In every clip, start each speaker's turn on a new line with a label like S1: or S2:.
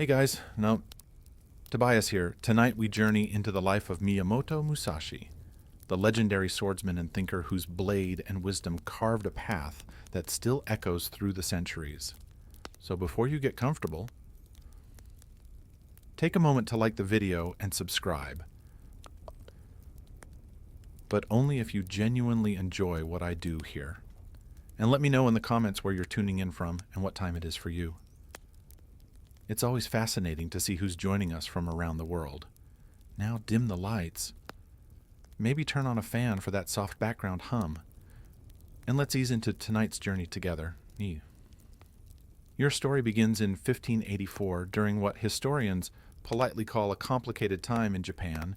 S1: Hey guys, no, Tobias here. Tonight we journey into the life of Miyamoto Musashi, the legendary swordsman and thinker whose blade and wisdom carved a path that still echoes through the centuries. So before you get comfortable, take a moment to like the video and subscribe. But only if you genuinely enjoy what I do here. And let me know in the comments where you're tuning in from and what time it is for you. It's always fascinating to see who's joining us from around the world. Now dim the lights. Maybe turn on a fan for that soft background hum. And let's ease into tonight's journey together. Your story begins in 1584 during what historians politely call a complicated time in Japan.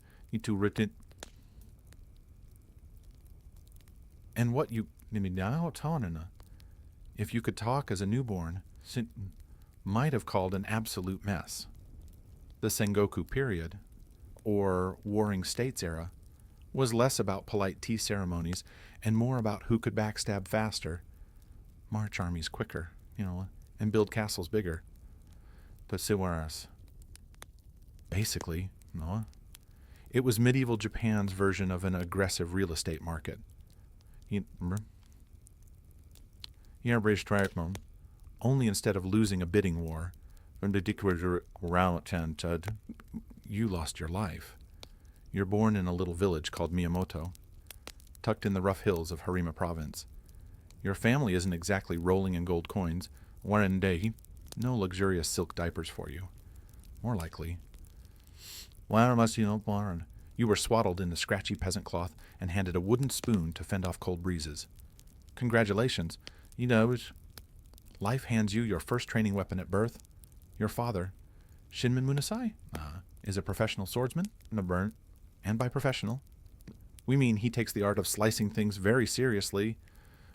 S1: And what you if you could talk as a newborn, might have called an absolute mess. The Sengoku period, or Warring States era, was less about polite tea ceremonies and more about who could backstab faster, march armies quicker, and build castles bigger. But basically, no, it was medieval Japan's version of an aggressive real estate market. Only instead of losing a bidding war, you lost your life. You're born in a little village called Miyamoto, tucked in the rough hills of Harima province. Your family isn't exactly rolling in gold coins. One day, no luxurious silk diapers for you. More likely, you were swaddled in the scratchy peasant cloth and handed a wooden spoon to fend off cold breezes. Congratulations, life hands you your first training weapon at birth. Your father, Shinmin Munasai, is a professional swordsman, and by professional, we mean he takes the art of slicing things very seriously.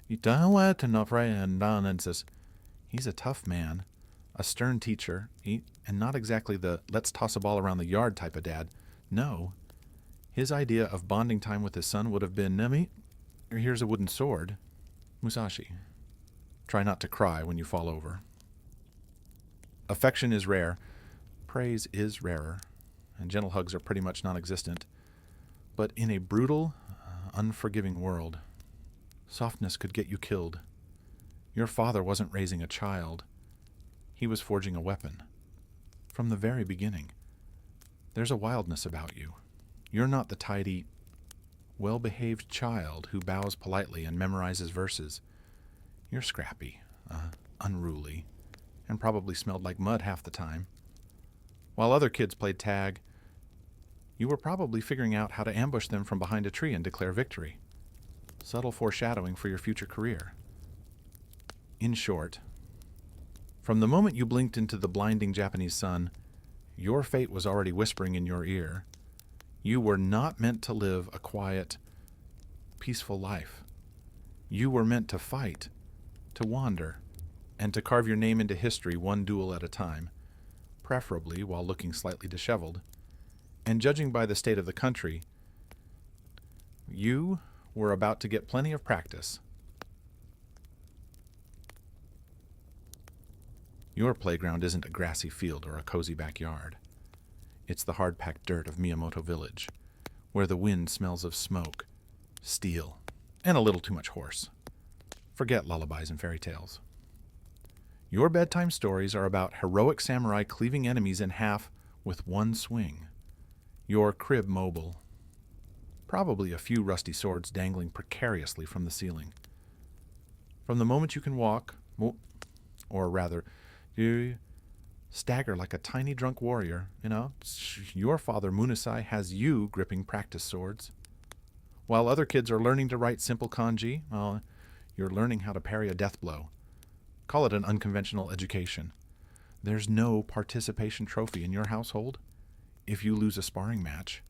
S1: He's a tough man, a stern teacher, and not exactly the let's toss a ball around the yard type of dad. No, his idea of bonding time with his son would have been, here's a wooden sword. Musashi, try not to cry when you fall over. Affection is rare, praise is rarer, and gentle hugs are pretty much non-existent. But in a brutal, unforgiving world, softness could get you killed. Your father wasn't raising a child. He was forging a weapon. From the very beginning, there's a wildness about you. You're not the tidy, well-behaved child who bows politely and memorizes verses. You're scrappy, unruly, and probably smelled like mud half the time. While other kids played tag, you were probably figuring out how to ambush them from behind a tree and declare victory. Subtle foreshadowing for your future career. In short, from the moment you blinked into the blinding Japanese sun, your fate was already whispering in your ear. You were not meant to live a quiet, peaceful life. You were meant to fight, to wander, and to carve your name into history one duel at a time, preferably while looking slightly disheveled. And judging by the state of the country, you were about to get plenty of practice. Your playground isn't a grassy field or a cozy backyard. It's the hard-packed dirt of Miyamoto Village, where the wind smells of smoke, steel, and a little too much horse. Forget lullabies and fairy tales. Your bedtime stories are about heroic samurai cleaving enemies in half with one swing. Your crib mobile. Probably a few rusty swords dangling precariously from the ceiling. From the moment you can walk, or rather, you stagger like a tiny drunk warrior, your father Munasai has you gripping practice swords. While other kids are learning to write simple kanji, you're learning how to parry a death blow. Call it an unconventional education. There's no participation trophy in your household. If you lose a sparring match,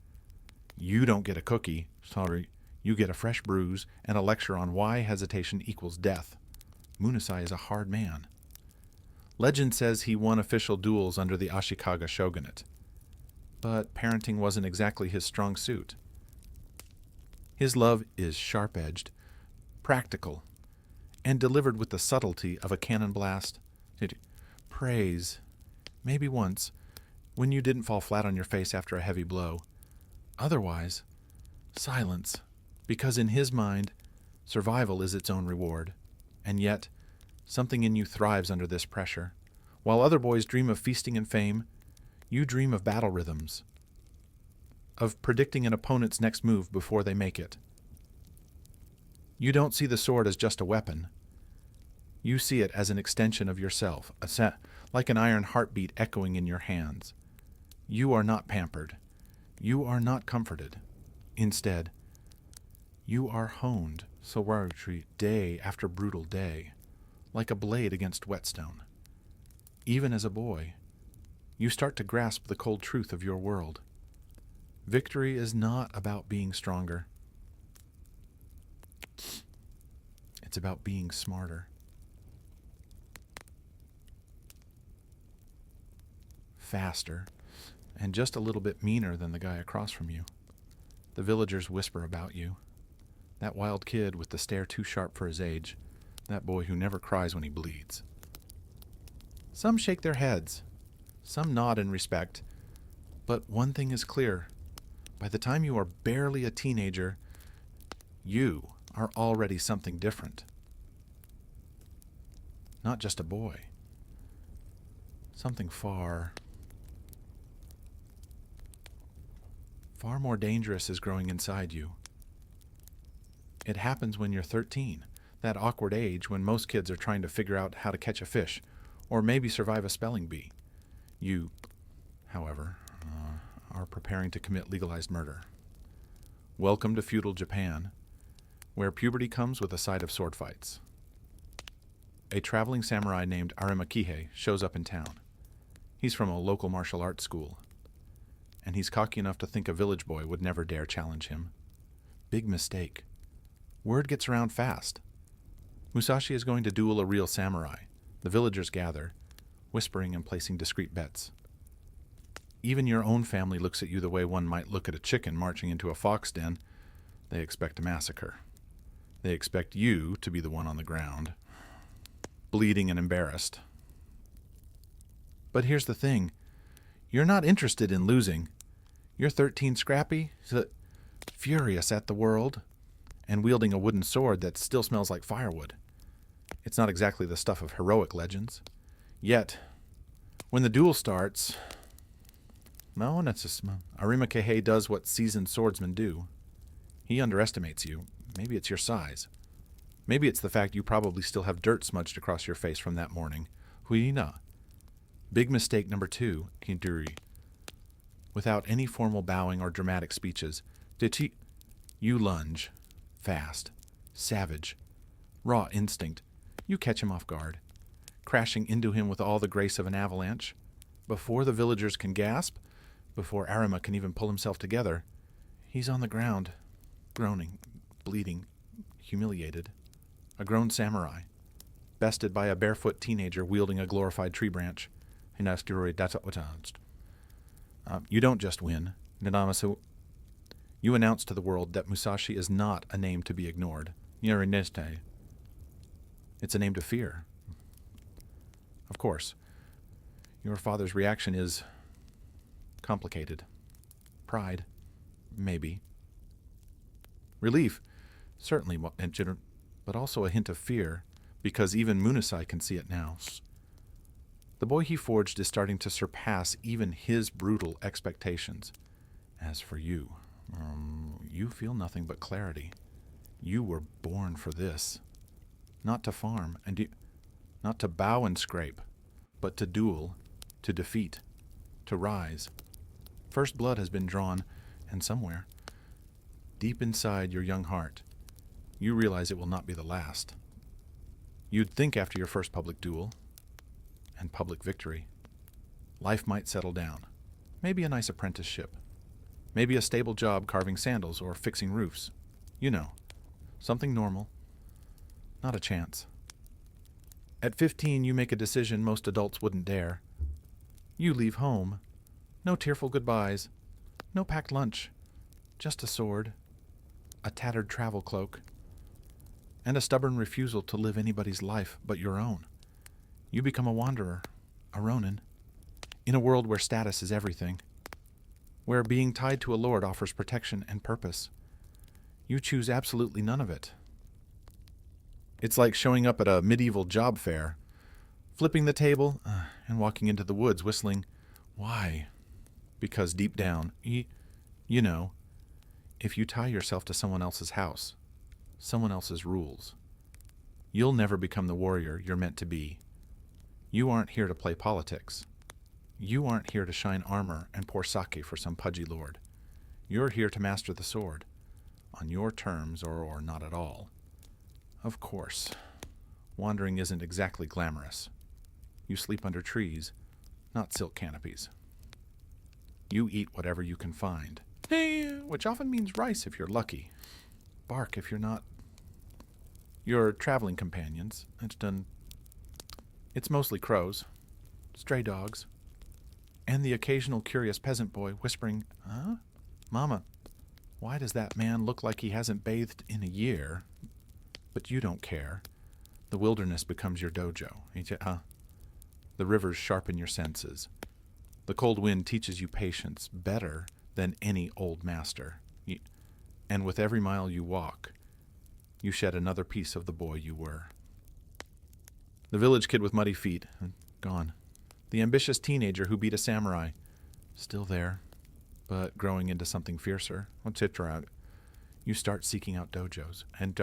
S1: you don't get a cookie. You get a fresh bruise and a lecture on why hesitation equals death. Munasai is a hard man. Legend says he won official duels under the Ashikaga shogunate. But parenting wasn't exactly his strong suit. His love is sharp-edged, practical, and delivered with the subtlety of a cannon blast. Praise Maybe once, when you didn't fall flat on your face after a heavy blow. Otherwise, silence, because in his mind, survival is its own reward. And yet, something in you thrives under this pressure. While other boys dream of feasting and fame, you dream of battle rhythms, of predicting an opponent's next move before they make it. You don't see the sword as just a weapon. You see it as an extension of yourself, like an iron heartbeat echoing in your hands. You are not pampered. You are not comforted. Instead, you are honed, solitude, day after brutal day, like a blade against whetstone. Even as a boy, you start to grasp the cold truth of your world. Victory is not about being stronger. It's about being smarter. Faster, and just a little bit meaner than the guy across from you. The villagers whisper about you. That wild kid with the stare too sharp for his age. That boy who never cries when he bleeds. Some shake their heads. Some nod in respect. But one thing is clear. By the time you are barely a teenager, you are already something different. Not just a boy. Something far more dangerous is growing inside you. It happens when you're 13, that awkward age when most kids are trying to figure out how to catch a fish, or maybe survive a spelling bee. You, however, are preparing to commit legalized murder. Welcome to feudal Japan, where puberty comes with a side of sword fights. A traveling samurai named Kihei shows up in town. He's from a local martial arts school, and he's cocky enough to think a village boy would never dare challenge him. Big mistake. Word gets around fast. Musashi is going to duel a real samurai. The villagers gather, whispering and placing discreet bets. Even your own family looks at you the way one might look at a chicken marching into a fox den. They expect a massacre. They expect you to be the one on the ground, bleeding and embarrassed. But here's the thing. You're not interested in losing. You're 13 scrappy, furious at the world, and wielding a wooden sword that still smells like firewood. It's not exactly the stuff of heroic legends. Yet, when the duel starts, Kihei does what seasoned swordsmen do. He underestimates you. Maybe it's your size. Maybe it's the fact you probably still have dirt smudged across your face from that morning. Huina. Big mistake number 2, Hinduri. Without any formal bowing or dramatic speeches, you lunge. Fast. Savage. Raw instinct. You catch him off guard, crashing into him with all the grace of an avalanche. Before the villagers can gasp, before Arima can even pull himself together, he's on the ground, groaning, bleeding, humiliated. A grown samurai, bested by a barefoot teenager wielding a glorified tree branch. You don't just win. You announce to the world that Musashi is not a name to be ignored. It's a name to fear. Of course, your father's reaction is complicated. Pride, maybe. Relief, certainly, but also a hint of fear, because even Munasai can see it now. The boy he forged is starting to surpass even his brutal expectations. As for you, you feel nothing but clarity. You were born for this. Not to farm, and not to bow and scrape, but to duel, to defeat, to rise. First blood has been drawn, and somewhere, deep inside your young heart, you realize it will not be the last. You'd think after your first public duel, and public victory, life might settle down. Maybe a nice apprenticeship. Maybe a stable job carving sandals or fixing roofs. You know, something normal. Not a chance. At 15, you make a decision most adults wouldn't dare. You leave home. No tearful goodbyes. No packed lunch. Just a sword. A tattered travel cloak. And a stubborn refusal to live anybody's life but your own. You become a wanderer, a ronin. In a world where status is everything, where being tied to a lord offers protection and purpose, you choose absolutely none of it. It's like showing up at a medieval job fair, flipping the table, and walking into the woods whistling, "Why?" Because deep down, you know, if you tie yourself to someone else's house, someone else's rules, you'll never become the warrior you're meant to be. You aren't here to play politics. You aren't here to shine armor and pour sake for some pudgy lord. You're here to master the sword, on your terms or not at all. Of course, wandering isn't exactly glamorous. You sleep under trees, not silk canopies. You eat whatever you can find, which often means rice if you're lucky, bark if you're not. Your traveling companions, it's mostly crows, stray dogs, and the occasional curious peasant boy whispering, "Huh? Mama, why does that man look like he hasn't bathed in a year?" But you don't care. The wilderness becomes your dojo. The rivers sharpen your senses. The cold wind teaches you patience better than any old master. And with every mile you walk, you shed another piece of the boy you were. The village kid with muddy feet, gone. The ambitious teenager who beat a samurai, still there, but growing into something fiercer. You start seeking out dojos and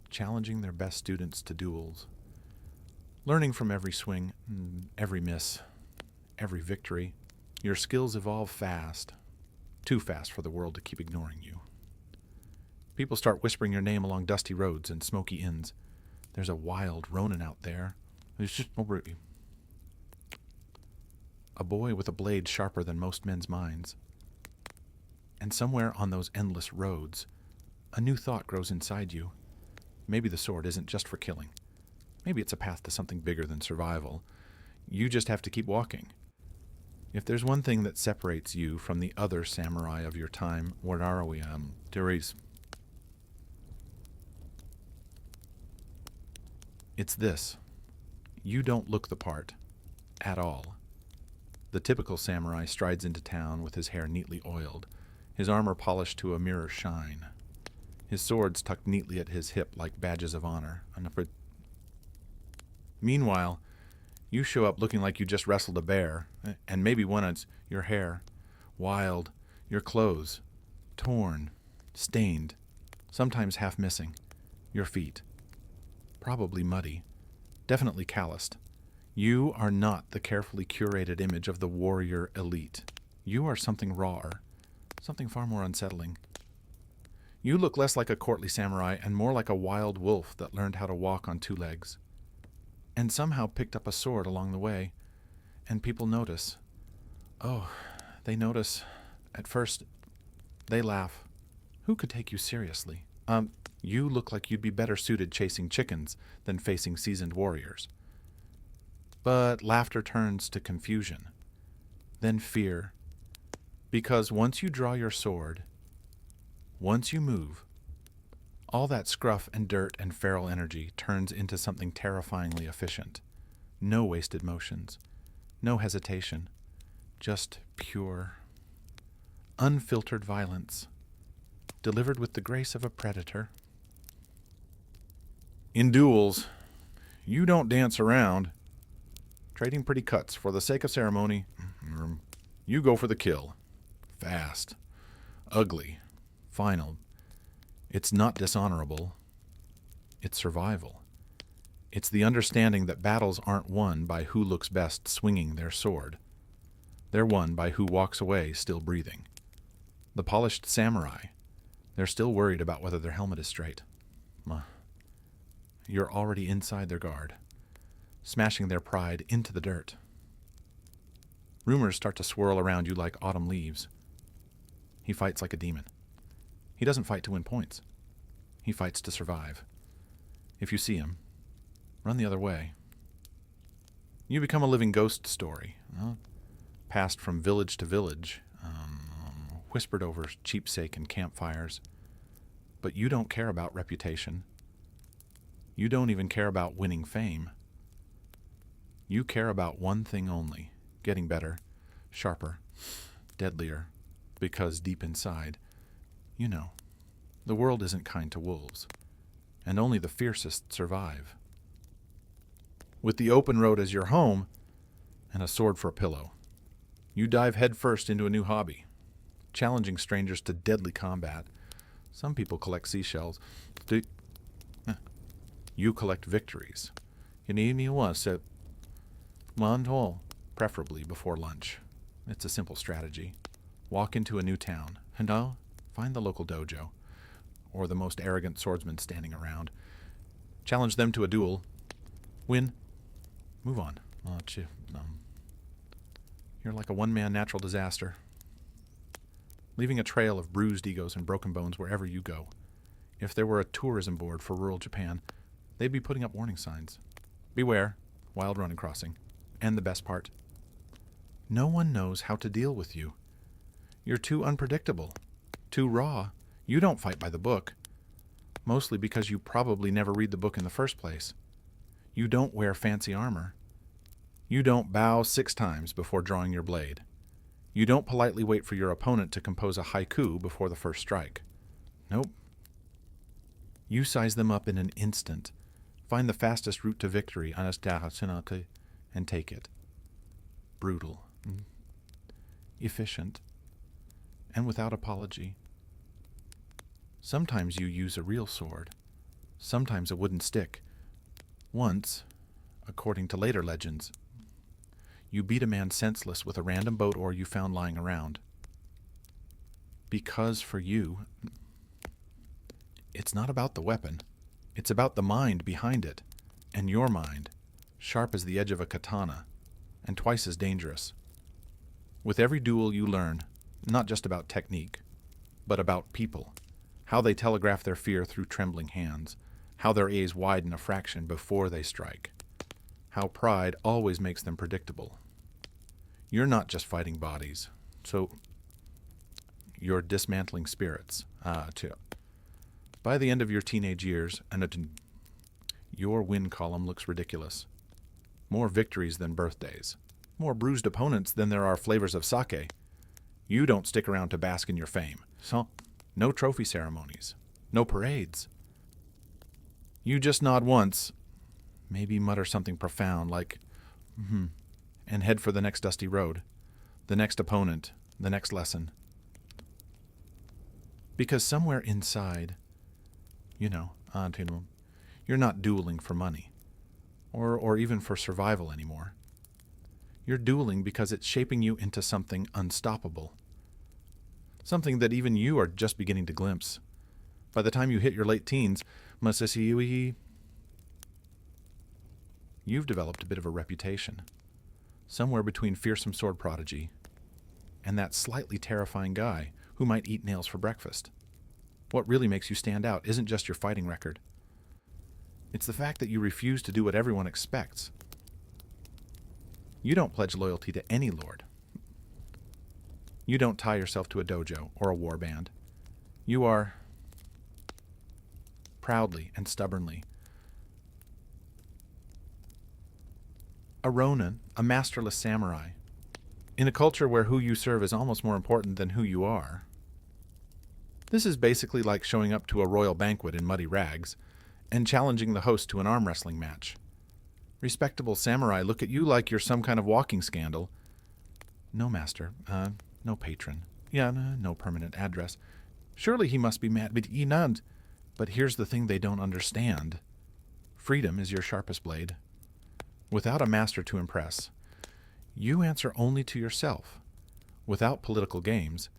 S1: challenging their best students to duels, learning from every swing, every miss, every victory. Your skills evolve fast, too fast for the world to keep ignoring you. People start whispering your name along dusty roads and smoky inns. There's a wild Ronin out there. There's just a boy with a blade sharper than most men's minds. And somewhere on those endless roads, a new thought grows inside you. Maybe the sword isn't just for killing. Maybe it's a path to something bigger than survival. You just have to keep walking. If there's one thing that separates you from the other samurai of your time, what are we? Therese. It's this. You don't look the part. At all. The typical samurai strides into town with his hair neatly oiled, his armor polished to a mirror shine, his swords tucked neatly at his hip like badges of honor. Meanwhile, you show up looking like you just wrestled a bear, and maybe once your hair, wild, your clothes, torn, stained, sometimes half missing, your feet, probably muddy, definitely calloused. You are not the carefully curated image of the warrior elite. You are something rawer, something far more unsettling. You look less like a courtly samurai and more like a wild wolf that learned how to walk on two legs, and somehow picked up a sword along the way, and people notice. Oh, they notice. At first, they laugh. Who could take you seriously? You look like you'd be better suited chasing chickens than facing seasoned warriors. But laughter turns to confusion, then fear, because once you draw your sword, once you move, all that scruff and dirt and feral energy turns into something terrifyingly efficient. No wasted motions, no hesitation, just pure, unfiltered violence, delivered with the grace of a predator. In duels, you don't dance around, trading pretty cuts for the sake of ceremony. You go for the kill. Fast, ugly, final. It's not dishonorable. It's survival. It's the understanding that battles aren't won by who looks best swinging their sword. They're won by who walks away still breathing. The polished samurai, they're still worried about whether their helmet is straight. You're already inside their guard, smashing their pride into the dirt. Rumors start to swirl around you like autumn leaves. He fights like a demon. He doesn't fight to win points. He fights to survive. If you see him, run the other way. You become a living ghost story, passed from village to village, whispered over cheapsake and campfires. But you don't care about reputation. You don't even care about winning fame. You care about one thing only, getting better, sharper, deadlier, because deep inside, you know, the world isn't kind to wolves, and only the fiercest survive. With the open road as your home, and a sword for a pillow, you dive headfirst into a new hobby, challenging strangers to deadly combat. Some people collect seashells. You collect victories. You need me once at one hole, preferably before lunch. It's a simple strategy. Walk into a new town, and find the local dojo, or the most arrogant swordsman standing around. Challenge them to a duel. Win. Move on. You're like a one-man natural disaster, leaving a trail of bruised egos and broken bones wherever you go. If there were a tourism board for rural Japan, they'd be putting up warning signs. Beware, wild running crossing. And the best part, no one knows how to deal with you. You're too unpredictable, too raw. You don't fight by the book, mostly because you probably never read the book in the first place. You don't wear fancy armor. You don't bow 6 times before drawing your blade. You don't politely wait for your opponent to compose a haiku before the first strike. Nope. You size them up in an instant, find the fastest route to victory, and take it. Brutal, efficient, and without apology. Sometimes you use a real sword, sometimes a wooden stick. Once, according to later legends, you beat a man senseless with a random boat ore you found lying around. Because for you, it's not about the weapon. It's about the mind behind it. And your mind, sharp as the edge of a katana, and twice as dangerous. With every duel you learn, not just about technique, but about people, how they telegraph their fear through trembling hands, how their A's widen a fraction before they strike, how pride always makes them predictable. You're not just fighting bodies, so you're dismantling spirits, too. By the end of your teenage years, your win column looks ridiculous. More victories than birthdays. More bruised opponents than there are flavors of sake. You don't stick around to bask in your fame. So, no trophy ceremonies. No parades. You just nod once, maybe mutter something profound like, and head for the next dusty road, the next opponent, the next lesson. Because somewhere inside, you're not dueling for money, or even for survival anymore. You're dueling because it's shaping you into something unstoppable, something that even you are just beginning to glimpse. By the time you hit your late teens, you've developed a bit of a reputation, somewhere between fearsome sword prodigy and that slightly terrifying guy who might eat nails for breakfast. What really makes you stand out isn't just your fighting record. It's the fact that you refuse to do what everyone expects. You don't pledge loyalty to any lord. You don't tie yourself to a dojo or a war band. You are, proudly and stubbornly, a ronin, a masterless samurai, in a culture where who you serve is almost more important than who you are. This is basically like showing up to a royal banquet in muddy rags and challenging the host to an arm wrestling match. Respectable samurai look at you like you're some kind of walking scandal. No master, no patron, no permanent address. Surely he must be mad, but here's the thing they don't understand. Freedom is your sharpest blade. Without a master to impress, you answer only to yourself. Without political games,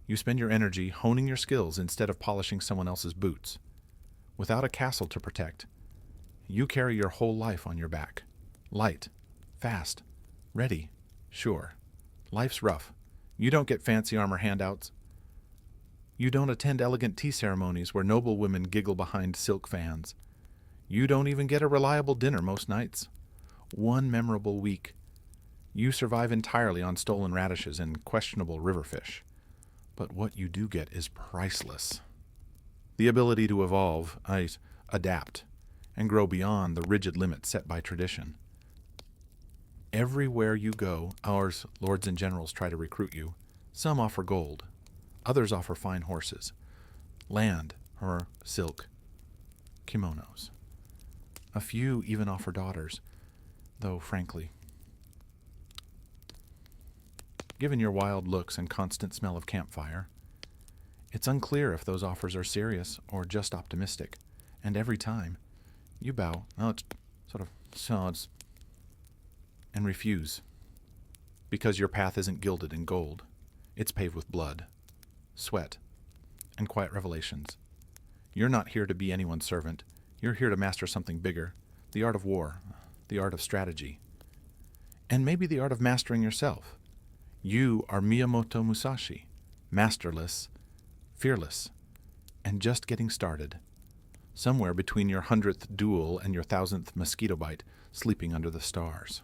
S1: you spend your energy honing your skills instead of polishing someone else's boots. Without a castle to protect, you carry your whole life on your back. Light, fast, ready, sure. Life's rough. You don't get fancy armor handouts. You don't attend elegant tea ceremonies where noble women giggle behind silk fans. You don't even get a reliable dinner most nights. One memorable week, you survive entirely on stolen radishes and questionable river fish. But what you do get is priceless. The ability to evolve, adapt, and grow beyond the rigid limits set by tradition. Everywhere you go, our lords and generals try to recruit you. Some offer gold. Others offer fine horses, land, or silk, kimonos. A few even offer daughters, though, frankly, given your wild looks and constant smell of campfire, it's unclear if those offers are serious or just optimistic. And every time, you bow, it's sort of sods, and refuse, because your path isn't gilded in gold. It's paved with blood, sweat, and quiet revelations. You're not here to be anyone's servant. You're here to master something bigger, the art of war, the art of strategy, and maybe the art of mastering yourself. You are Miyamoto Musashi, masterless, fearless, and just getting started, somewhere between your 100th duel and your 1,000th mosquito bite, sleeping under the stars.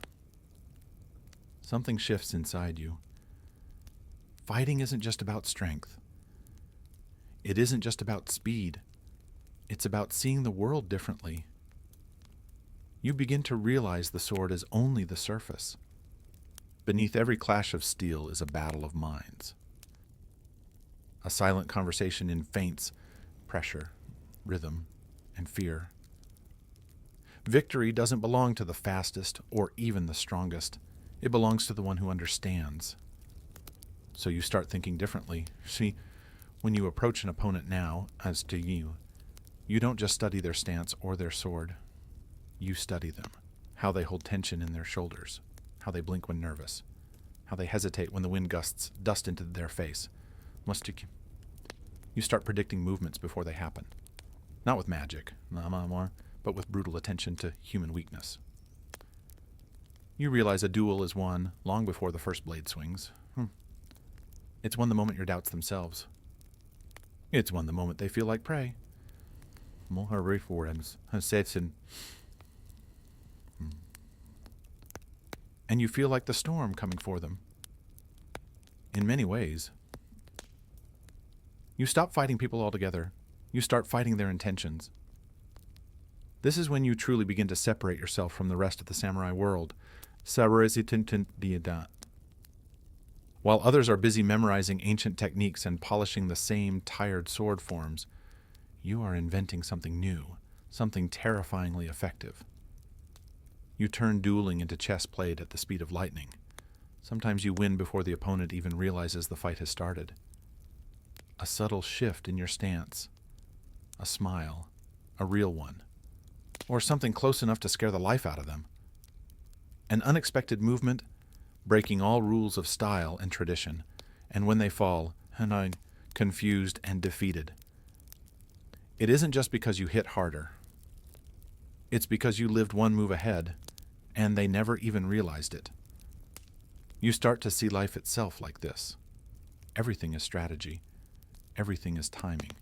S1: Something shifts inside you. Fighting isn't just about strength. It isn't just about speed. It's about seeing the world differently. You begin to realize the sword is only the surface. Beneath every clash of steel is a battle of minds. A silent conversation in feints, pressure, rhythm, and fear. Victory doesn't belong to the fastest or even the strongest. It belongs to the one who understands. So you start thinking differently. See, when you approach an opponent now, as to you don't just study their stance or their sword. You study them, how they hold tension in their shoulders, how they blink when nervous, how they hesitate when the wind gusts dust into their face. You start predicting movements before they happen. Not with magic, but with brutal attention to human weakness. You realize a duel is won long before the first blade swings. It's won the moment your doubts themselves. It's won the moment they feel like prey. And you feel like the storm coming for them. In many ways. You stop fighting people altogether. You start fighting their intentions. This is when you truly begin to separate yourself from the rest of the samurai world. While others are busy memorizing ancient techniques and polishing the same tired sword forms, you are inventing something new, something terrifyingly effective. You turn dueling into chess played at the speed of lightning. Sometimes you win before the opponent even realizes the fight has started. A subtle shift in your stance, a smile, a real one, or something close enough to scare the life out of them. An unexpected movement, breaking all rules of style and tradition, and when they fall, confused and defeated. It isn't just because you hit harder. It's because you lived one move ahead, and they never even realized it. You start to see life itself like this. Everything is strategy. Everything is timing.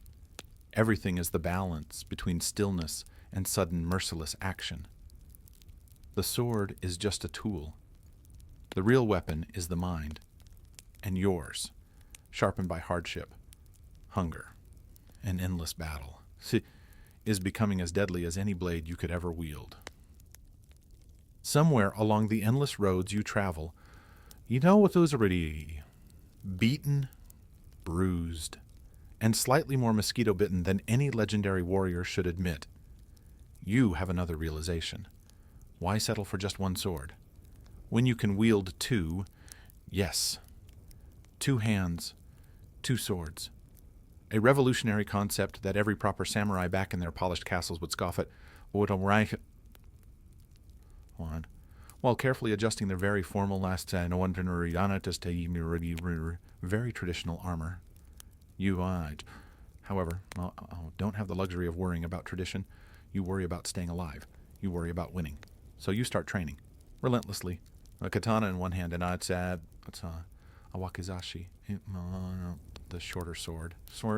S1: Everything is the balance between stillness and sudden merciless action. The sword is just a tool. The real weapon is the mind, and yours, sharpened by hardship, hunger, and endless battle, is becoming as deadly as any blade you could ever wield. Somewhere along the endless roads you travel, you know what those are already beaten, bruised, and slightly more mosquito-bitten than any legendary warrior should admit. You have another realization. Why settle for just one sword? When you can wield two, yes, 2 hands, 2 swords. A revolutionary concept that every proper samurai back in their polished castles would scoff at, while carefully adjusting their very formal very traditional armor. You, however, don't have the luxury of worrying about tradition. You worry about staying alive. You worry about winning. So you start training, relentlessly. A katana in one hand and a wakizashi, the shorter sword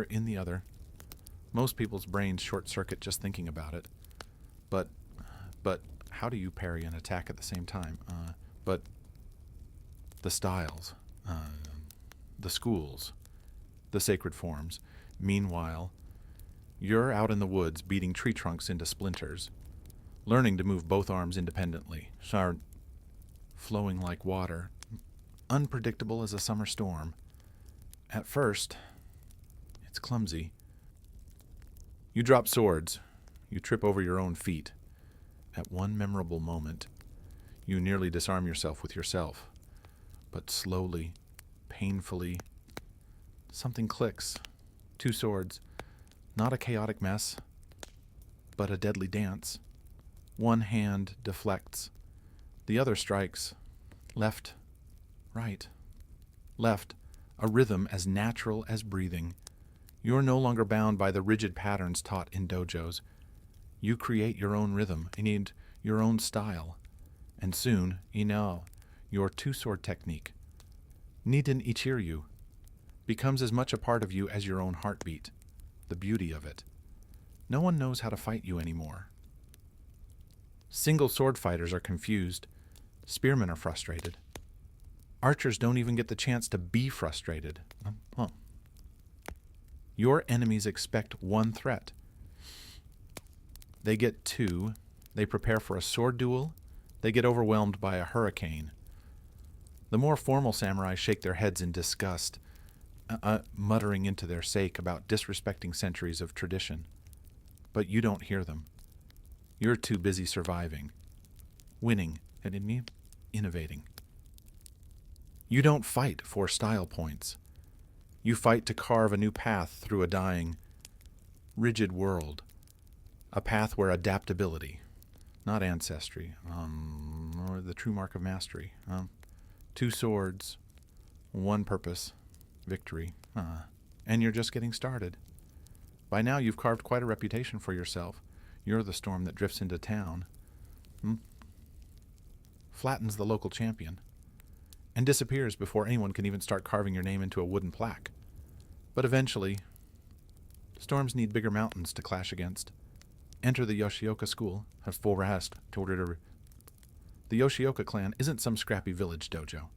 S1: in the other. Most people's brains short-circuit just thinking about it. But how do you parry an attack at the same time? But the styles, the schools, the sacred forms. Meanwhile, you're out in the woods beating tree trunks into splinters, learning to move both arms independently. flowing like water, unpredictable as a summer storm. At first, it's clumsy. You drop swords. You trip over your own feet. At one memorable moment, you nearly disarm yourself with yourself. But slowly, painfully, something clicks. 2 swords. Not a chaotic mess, but a deadly dance. One hand deflects. The other strikes. Left, right, left. A rhythm as natural as breathing. You're no longer bound by the rigid patterns taught in dojos. You create your own rhythm and your own style. And soon, your 2-sword technique, Niten Ichiryu, becomes as much a part of you as your own heartbeat. The beauty of it. No one knows how to fight you anymore. Single sword fighters are confused. Spearmen are frustrated. Archers don't even get the chance to be frustrated. Your enemies expect one threat. They get 2. They prepare for a sword duel. They get overwhelmed by a hurricane. The more formal samurai shake their heads in disgust, muttering into their sake about disrespecting centuries of tradition. But you don't hear them. You're too busy surviving, winning, and innovating. You don't fight for style points. You fight to carve a new path through a dying, rigid world. A path where adaptability, not ancestry, or the true mark of mastery. 2 swords, one purpose, victory. And you're just getting started. By now you've carved quite a reputation for yourself. You're the storm that drifts into town, flattens the local champion, and disappears before anyone can even start carving your name into a wooden plaque. But eventually, storms need bigger mountains to clash against. Enter the Yoshioka school of forest. The Yoshioka clan isn't some scrappy village dojo.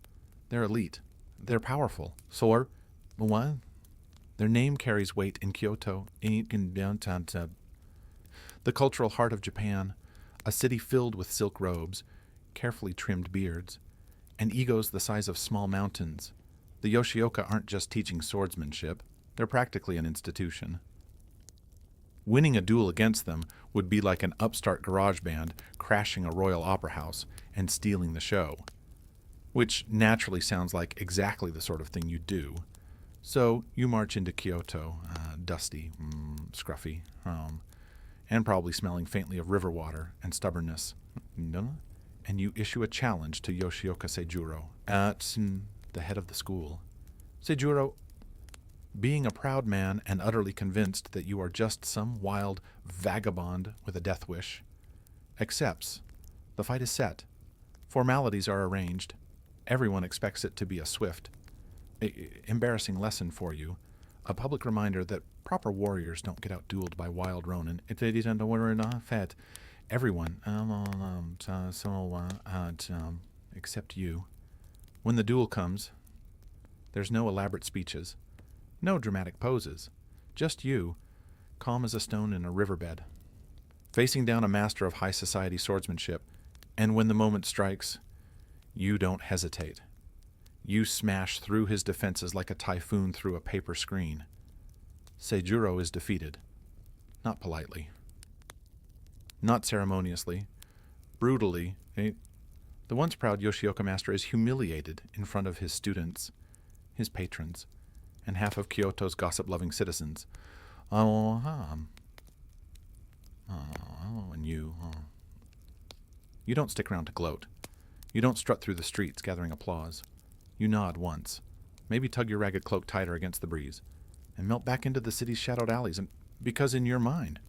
S1: They're elite. They're powerful. What? Their name carries weight in Kyoto, the cultural heart of Japan, a city filled with silk robes, carefully trimmed beards, and egos the size of small mountains. The Yoshioka aren't just teaching swordsmanship. They're practically an institution. Winning a duel against them would be like an upstart garage band crashing a royal opera house and stealing the show, which naturally sounds like exactly the sort of thing you do. So you march into Kyoto, dusty, scruffy, and probably smelling faintly of river water and stubbornness. And you issue a challenge to Yoshioka Seijuro, the head of the school. Seijuro, being a proud man and utterly convinced that you are just some wild vagabond with a death wish, accepts. The fight is set. Formalities are arranged. Everyone expects it to be a swift, embarrassing lesson for you, a public reminder that proper warriors don't get out-dueled by wild ronin. Everyone, except you. When the duel comes, there's no elaborate speeches, no dramatic poses, just you, calm as a stone in a riverbed, facing down a master of high society swordsmanship, and when the moment strikes, you don't hesitate. You smash through his defenses like a typhoon through a paper screen. Seijuro is defeated, not politely, not ceremoniously, brutally. The once proud Yoshioka master is humiliated in front of his students, his patrons, and half of Kyoto's gossip-loving citizens. And you. You don't stick around to gloat. You don't strut through the streets gathering applause. You nod once, maybe tug your ragged cloak tighter against the breeze, and melt back into the city's shadowed alleys, because in your mind,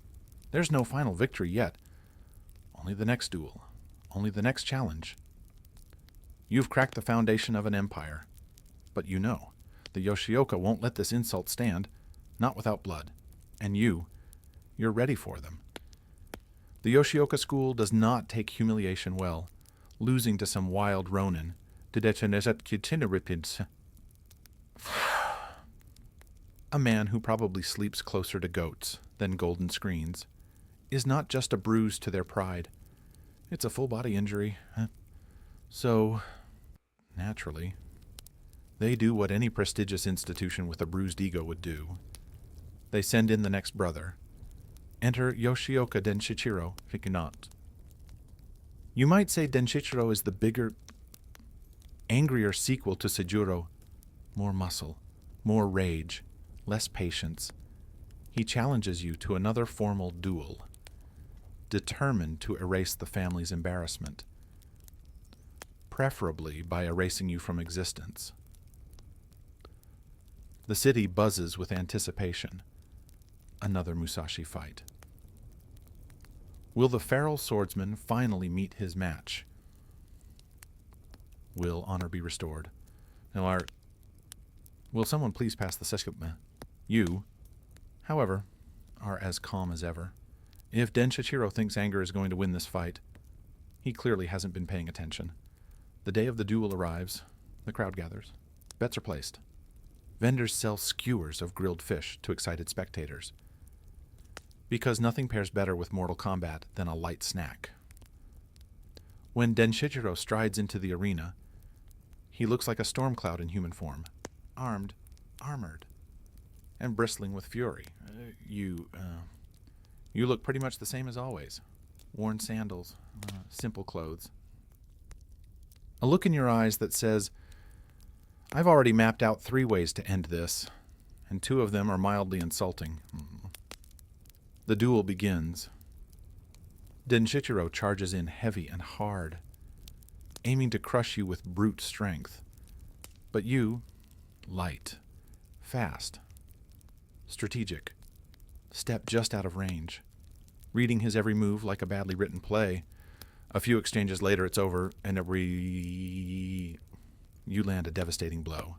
S1: there's no final victory yet. Only the next duel. Only the next challenge. You've cracked the foundation of an empire. But you know, the Yoshioka won't let this insult stand, not without blood. And you're ready for them. The Yoshioka school does not take humiliation well, losing to some wild ronin. A man who probably sleeps closer to goats than golden screens is not just a bruise to their pride. It's a full-body injury. So, naturally, they do what any prestigious institution with a bruised ego would do. They send in the next brother. Enter Yoshioka Denshichiro Fikunat. You might say Denshichiro is the bigger, angrier sequel to Sejuro. More muscle, more rage, less patience. He challenges you to another formal duel, determined to erase the family's embarrassment, preferably by erasing you from existence. The city buzzes with anticipation. Another Musashi fight. Will the feral swordsman finally meet his match? Will honor be restored? Now, will someone please pass the seshikme? You, however, are as calm as ever. If Denshichiro thinks anger is going to win this fight, he clearly hasn't been paying attention. The day of the duel arrives. The crowd gathers. Bets are placed. Vendors sell skewers of grilled fish to excited spectators, because nothing pairs better with Mortal Kombat than a light snack. When Denshichiro strides into the arena, he looks like a storm cloud in human form, armored, and bristling with fury. You look pretty much the same as always. Worn sandals, simple clothes. A look in your eyes that says, I've already mapped out 3 ways to end this, and 2 of them are mildly insulting. The duel begins. Denshichiro charges in heavy and hard, aiming to crush you with brute strength. But you, light, fast, strategic, step just out of range, reading his every move like a badly written play. A few exchanges later, it's over, and you land a devastating blow.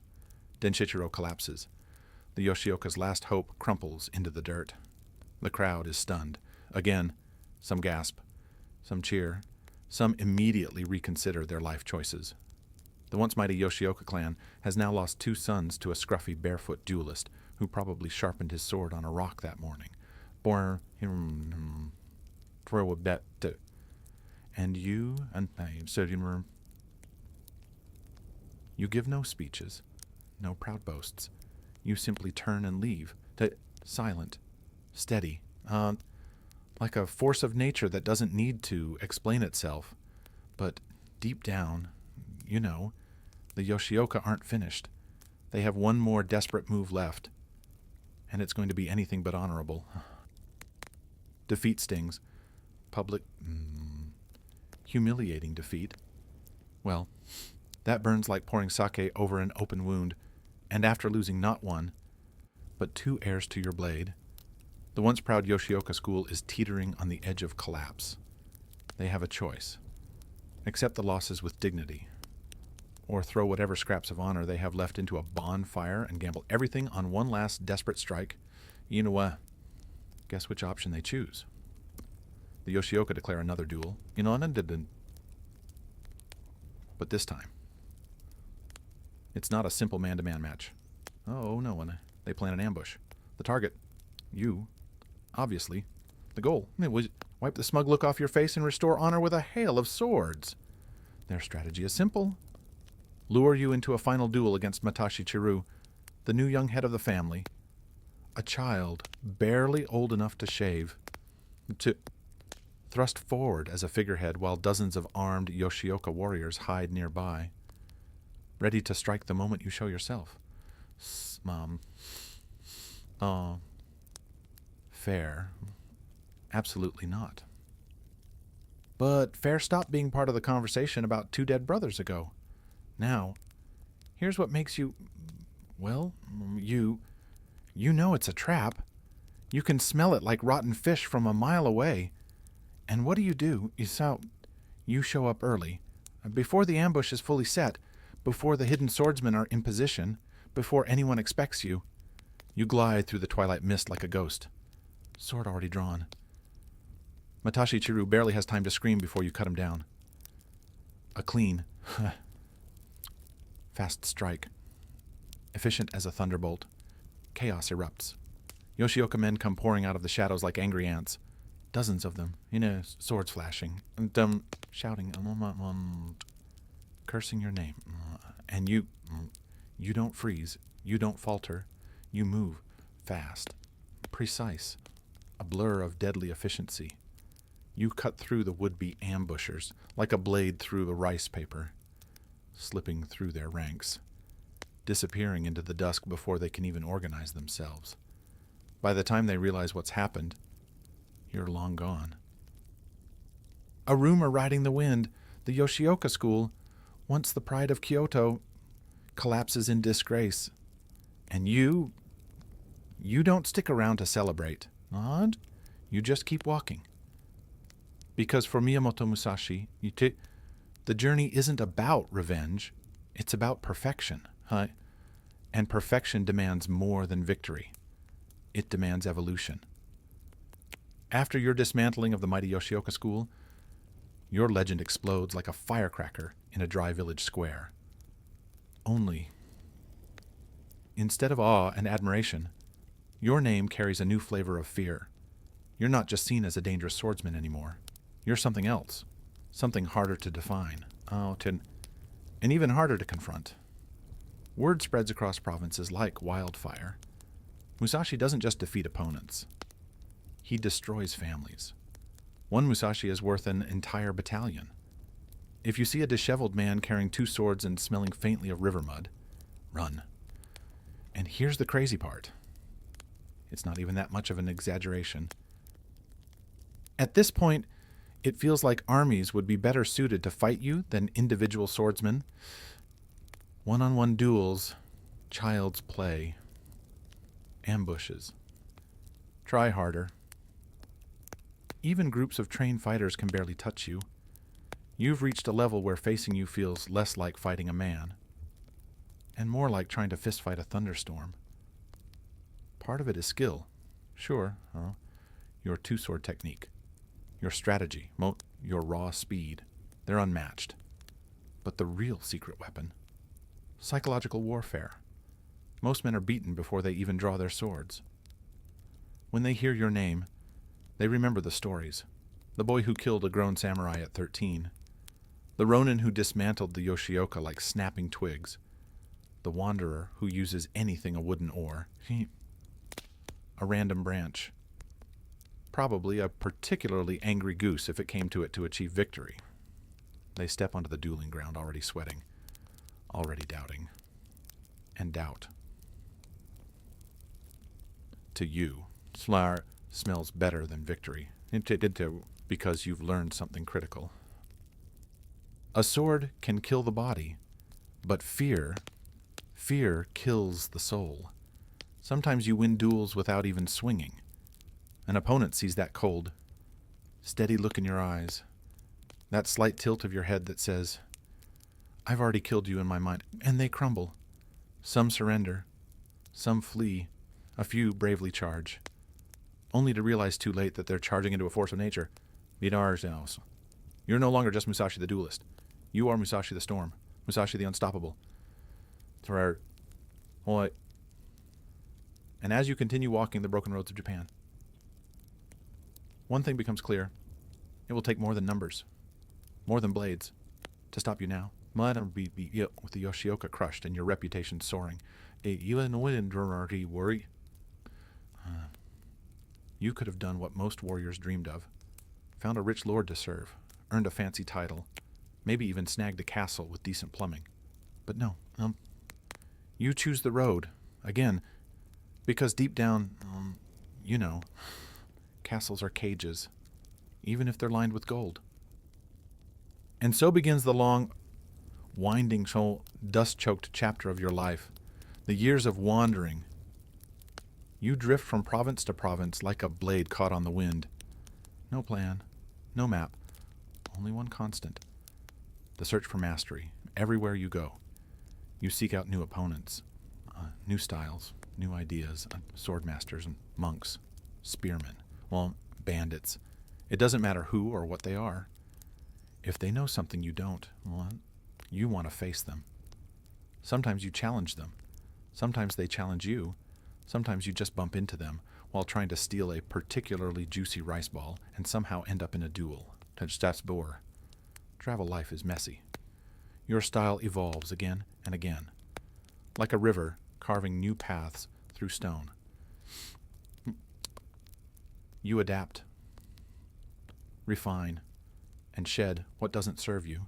S1: Denshichiro collapses. The Yoshioka's last hope crumples into the dirt. The crowd is stunned. Again, some gasp, some cheer, some immediately reconsider their life choices. The once mighty Yoshioka clan has now lost 2 sons to a scruffy barefoot duelist who probably sharpened his sword on a rock that morning. And you, you give no speeches, no proud boasts. You simply turn and leave, silent, steady, like a force of nature that doesn't need to explain itself. But deep down, you know, the Yoshioka aren't finished. They have one more desperate move left, and it's going to be anything but honorable. Defeat stings. Public, humiliating defeat. Well, that burns like pouring sake over an open wound, and after losing not 1, but 2 heirs to your blade, the once proud Yoshioka school is teetering on the edge of collapse. They have a choice. Accept the losses with dignity, or throw whatever scraps of honor they have left into a bonfire and gamble everything on one last desperate strike. You know what? Guess which option they choose. The Yoshioka declare another duel. But this time, it's not a simple man-to-man match. Oh, no, and they plan an ambush. The target, you, obviously. The goal was wipe the smug look off your face and restore honor with a hail of swords. Their strategy is simple. Lure you into a final duel against Matashi Chiru, the new young head of the family, a child barely old enough to shave, to thrust forward as a figurehead while dozens of armed Yoshioka warriors hide nearby, ready to strike the moment you show yourself. Fair. Absolutely not. But fair stopped being part of the conversation about 2 dead brothers ago. Now, here's what makes you... Well, you know it's a trap. You can smell it like rotten fish from a mile away. And what do? You show up early, before the ambush is fully set, before the hidden swordsmen are in position, before anyone expects you. You glide through the twilight mist like a ghost, sword already drawn. Matashi Chiru barely has time to scream before you cut him down. A clean, fast strike, efficient as a thunderbolt. Chaos erupts. Yoshioka men come pouring out of the shadows like angry ants. Dozens of them, swords flashing, and shouting. cursing your name. And you don't freeze. You don't falter. You move fast, precise, a blur of deadly efficiency. You cut through the would-be ambushers like a blade through a rice paper, slipping through their ranks, disappearing into the dusk before they can even organize themselves. By the time they realize what's happened, you're long gone. A rumor riding the wind, the Yoshioka school, once the pride of Kyoto, collapses in disgrace. And you don't stick around to celebrate. And you just keep walking. Because for Miyamoto Musashi, the journey isn't about revenge, it's about perfection. And perfection demands more than victory. It demands evolution. After your dismantling of the mighty Yoshioka school, your legend explodes like a firecracker in a dry village square. Only, instead of awe and admiration, your name carries a new flavor of fear. You're not just seen as a dangerous swordsman anymore. You're something else, something harder to define, and even harder to confront. Word spreads across provinces like wildfire. Musashi doesn't just defeat opponents. He destroys families. One Musashi is worth an entire battalion. If you see a disheveled man carrying 2 swords and smelling faintly of river mud, run. And here's the crazy part. It's not even that much of an exaggeration. At this point, it feels like armies would be better suited to fight you than individual swordsmen. One-on-one duels, child's play, ambushes. Try harder. Even groups of trained fighters can barely touch you. You've reached a level where facing you feels less like fighting a man, and more like trying to fistfight a thunderstorm. Part of it is skill, sure, your 2-sword technique, your strategy, your raw speed, they're unmatched. But the real secret weapon, psychological warfare. Most men are beaten before they even draw their swords. When they hear your name, they remember the stories. The boy who killed a grown samurai at 13. The ronin who dismantled the Yoshioka like snapping twigs. The wanderer who uses anything a wooden oar. A random branch. Probably a particularly angry goose if it came to it to achieve victory. They step onto the dueling ground already sweating, already doubting. And doubt. To you, flour smells better than victory, because you've learned something critical. A sword can kill the body, but fear kills the soul. Sometimes you win duels without even swinging. An opponent sees that cold, steady look in your eyes, that slight tilt of your head that says, I've already killed you in my mind, and they crumble. Some surrender, some flee, a few bravely charge, only to realize too late that they're charging into a force of nature. You're no longer just Musashi the duelist. You are Musashi the storm, Musashi the unstoppable. And as you continue walking the broken roads of Japan, one thing becomes clear. It will take more than numbers, more than blades, to stop you now. With the Yoshioka crushed and your reputation soaring. You could have done what most warriors dreamed of. Found a rich lord to serve, earned a fancy title, maybe even snagged a castle with decent plumbing. But no, you choose the road, again, because deep down, castles are cages, even if they're lined with gold. And so begins the long, winding, dust-choked chapter of your life, the years of wandering. You drift from province to province like a blade caught on the wind. No plan, no map, only one constant. The search for mastery, everywhere you go. You seek out new opponents, new styles, new ideas, sword masters and monks, spearmen, bandits. It doesn't matter who or what they are. If they know something you don't, you want to face them. Sometimes you challenge them. Sometimes they challenge you. Sometimes you just bump into them while trying to steal a particularly juicy rice ball and somehow end up in a duel. Travel life is messy. Your style evolves again and again, like a river carving new paths through stone. You adapt, refine, and shed what doesn't serve you.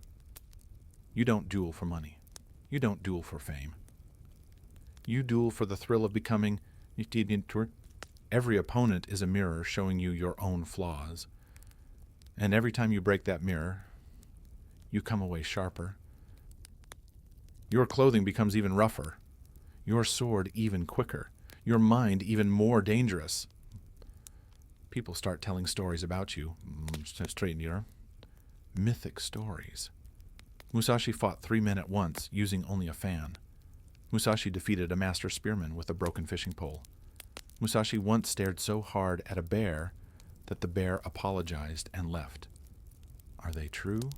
S1: You don't duel for money. You don't duel for fame. You duel for the thrill of becoming. Every opponent is a mirror showing you your own flaws. And every time you break that mirror, you come away sharper. Your clothing becomes even rougher. Your sword even quicker. Your mind even more dangerous. People start telling stories about you. Straighten your mythic stories. Musashi fought 3 men at once, using only a fan. Musashi defeated a master spearman with a broken fishing pole. Musashi once stared so hard at a bear that the bear apologized and left. Are they true?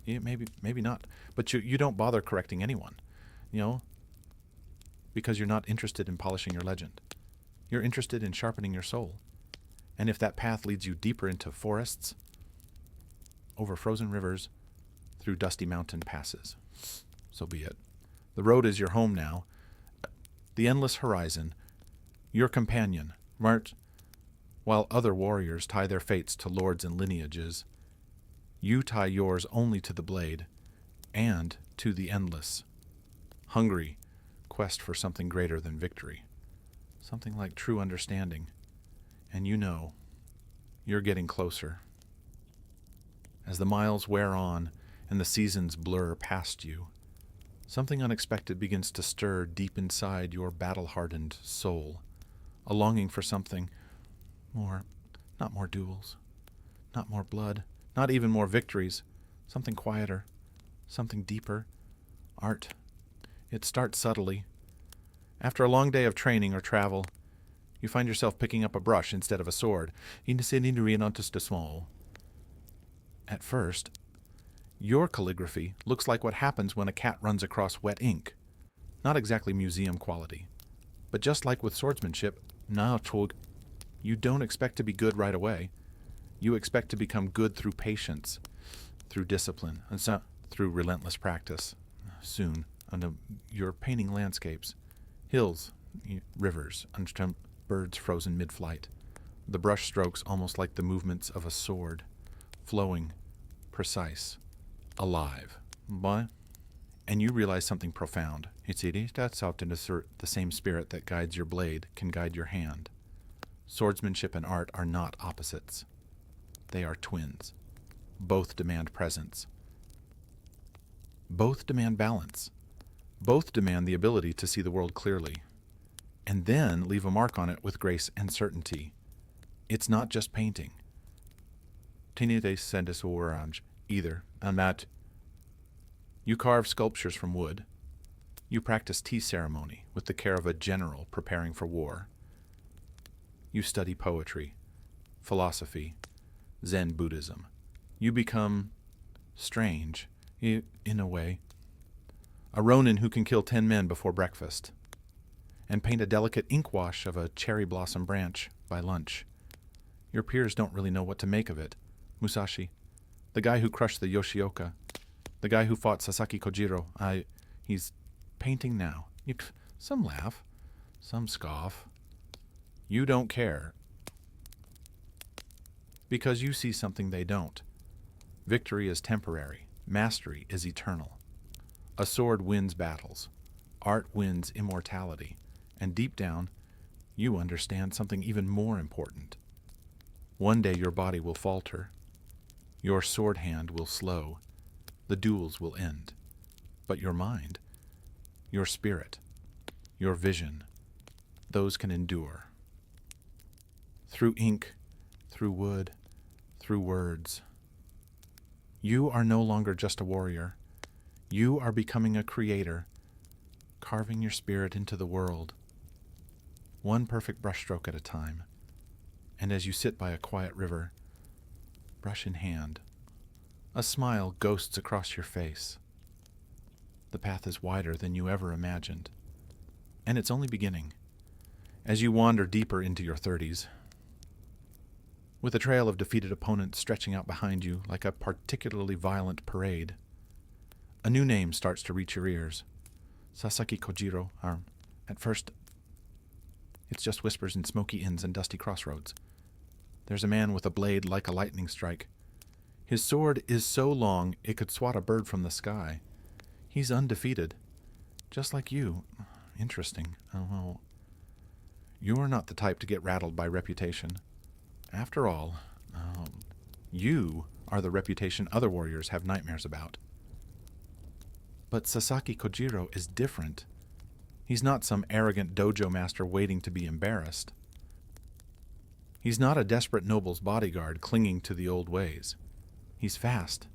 S1: Yeah, maybe not. But you don't bother correcting anyone, because you're not interested in polishing your legend. You're interested in sharpening your soul. And if that path leads you deeper into forests, over frozen rivers, through dusty mountain passes, so be it. The road is your home now. The endless horizon, your companion, while other warriors tie their fates to lords and lineages, you tie yours only to the blade and to the endless, hungry quest for something greater than victory, something like true understanding. And you're getting closer. As the miles wear on and the seasons blur past you, something unexpected begins to stir deep inside your battle-hardened soul, a longing for something more, not more duels, not more blood, not even more victories, something quieter, something deeper, art. It starts subtly. After a long day of training or travel, you find yourself picking up a brush instead of a sword. At first, your calligraphy looks like what happens when a cat runs across wet ink. Not exactly museum quality. But just like with swordsmanship, you don't expect to be good right away. You expect to become good through patience, through discipline, and through relentless practice. Soon, you're painting landscapes, hills, rivers, and birds frozen mid-flight. The brush strokes almost like the movements of a sword, flowing, precise, alive. And you realize something profound. That's often the same spirit that guides your blade can guide your hand. Swordsmanship and art are not opposites. They are twins. Both demand presence. Both demand balance. Both demand the ability to see the world clearly, and then leave a mark on it with grace and certainty. It's not just painting. Either, and that you carve sculptures from wood. You practice tea ceremony with the care of a general preparing for war. You study poetry, philosophy, Zen Buddhism. You become strange, in a way. A ronin who can kill 10 men before breakfast and paint a delicate ink wash of a cherry blossom branch by lunch. Your peers don't really know what to make of it. Musashi, the guy who crushed the Yoshioka, the guy who fought Sasaki Kojiro, he's painting now. Some laugh, some scoff. You don't care, because you see something they don't. Victory is temporary. Mastery is eternal. A sword wins battles. Art wins immortality. And deep down, you understand something even more important. One day your body will falter. Your sword hand will slow. The duels will end. But your mind, your spirit, your vision, those can endure. Through ink, through wood, through words. You are no longer just a warrior. You are becoming a creator, carving your spirit into the world, one perfect brushstroke at a time. And as you sit by a quiet river, brush in hand, a smile ghosts across your face. The path is wider than you ever imagined, and it's only beginning. As you wander deeper into your 30s, with a trail of defeated opponents stretching out behind you like a particularly violent parade, A new name starts to reach your ears. Sasaki Kojiro. At first, it's just whispers in smoky inns and dusty crossroads. There's a man with a blade like a lightning strike. His sword is so long it could swat a bird from the sky. He's undefeated. Just like you. Interesting. Oh, you're not the type to get rattled by reputation. After all, you are the reputation other warriors have nightmares about. But Sasaki Kojiro is different. He's not some arrogant dojo master waiting to be embarrassed. He's not a desperate noble's bodyguard clinging to the old ways. He's fast,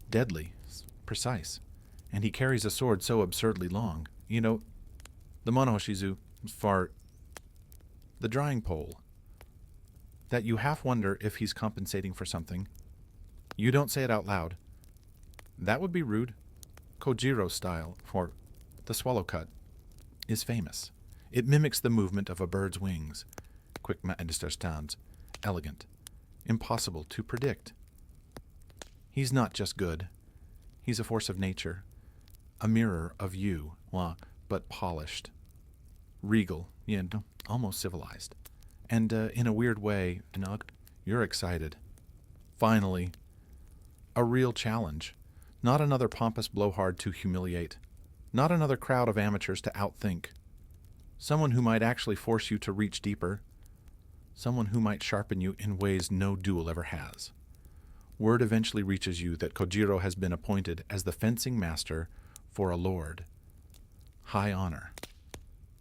S1: deadly, precise, and he carries a sword so absurdly long. You know, the monohoshizu, the drying pole, that you half wonder if he's compensating for something. You don't say it out loud. That would be rude. Kojiro's style, for the swallow cut, is famous. It mimics the movement of a bird's wings. Quick understands, elegant, impossible to predict. He's not just good. He's a force of nature, a mirror of you, but polished, regal, almost civilized. And in a weird way, you're excited. Finally, a real challenge. Not another pompous blowhard to humiliate. Not another crowd of amateurs to outthink. Someone who might actually force you to reach deeper. Someone who might sharpen you in ways no duel ever has. Word eventually reaches you that Kojiro has been appointed as the fencing master for a lord. High honor.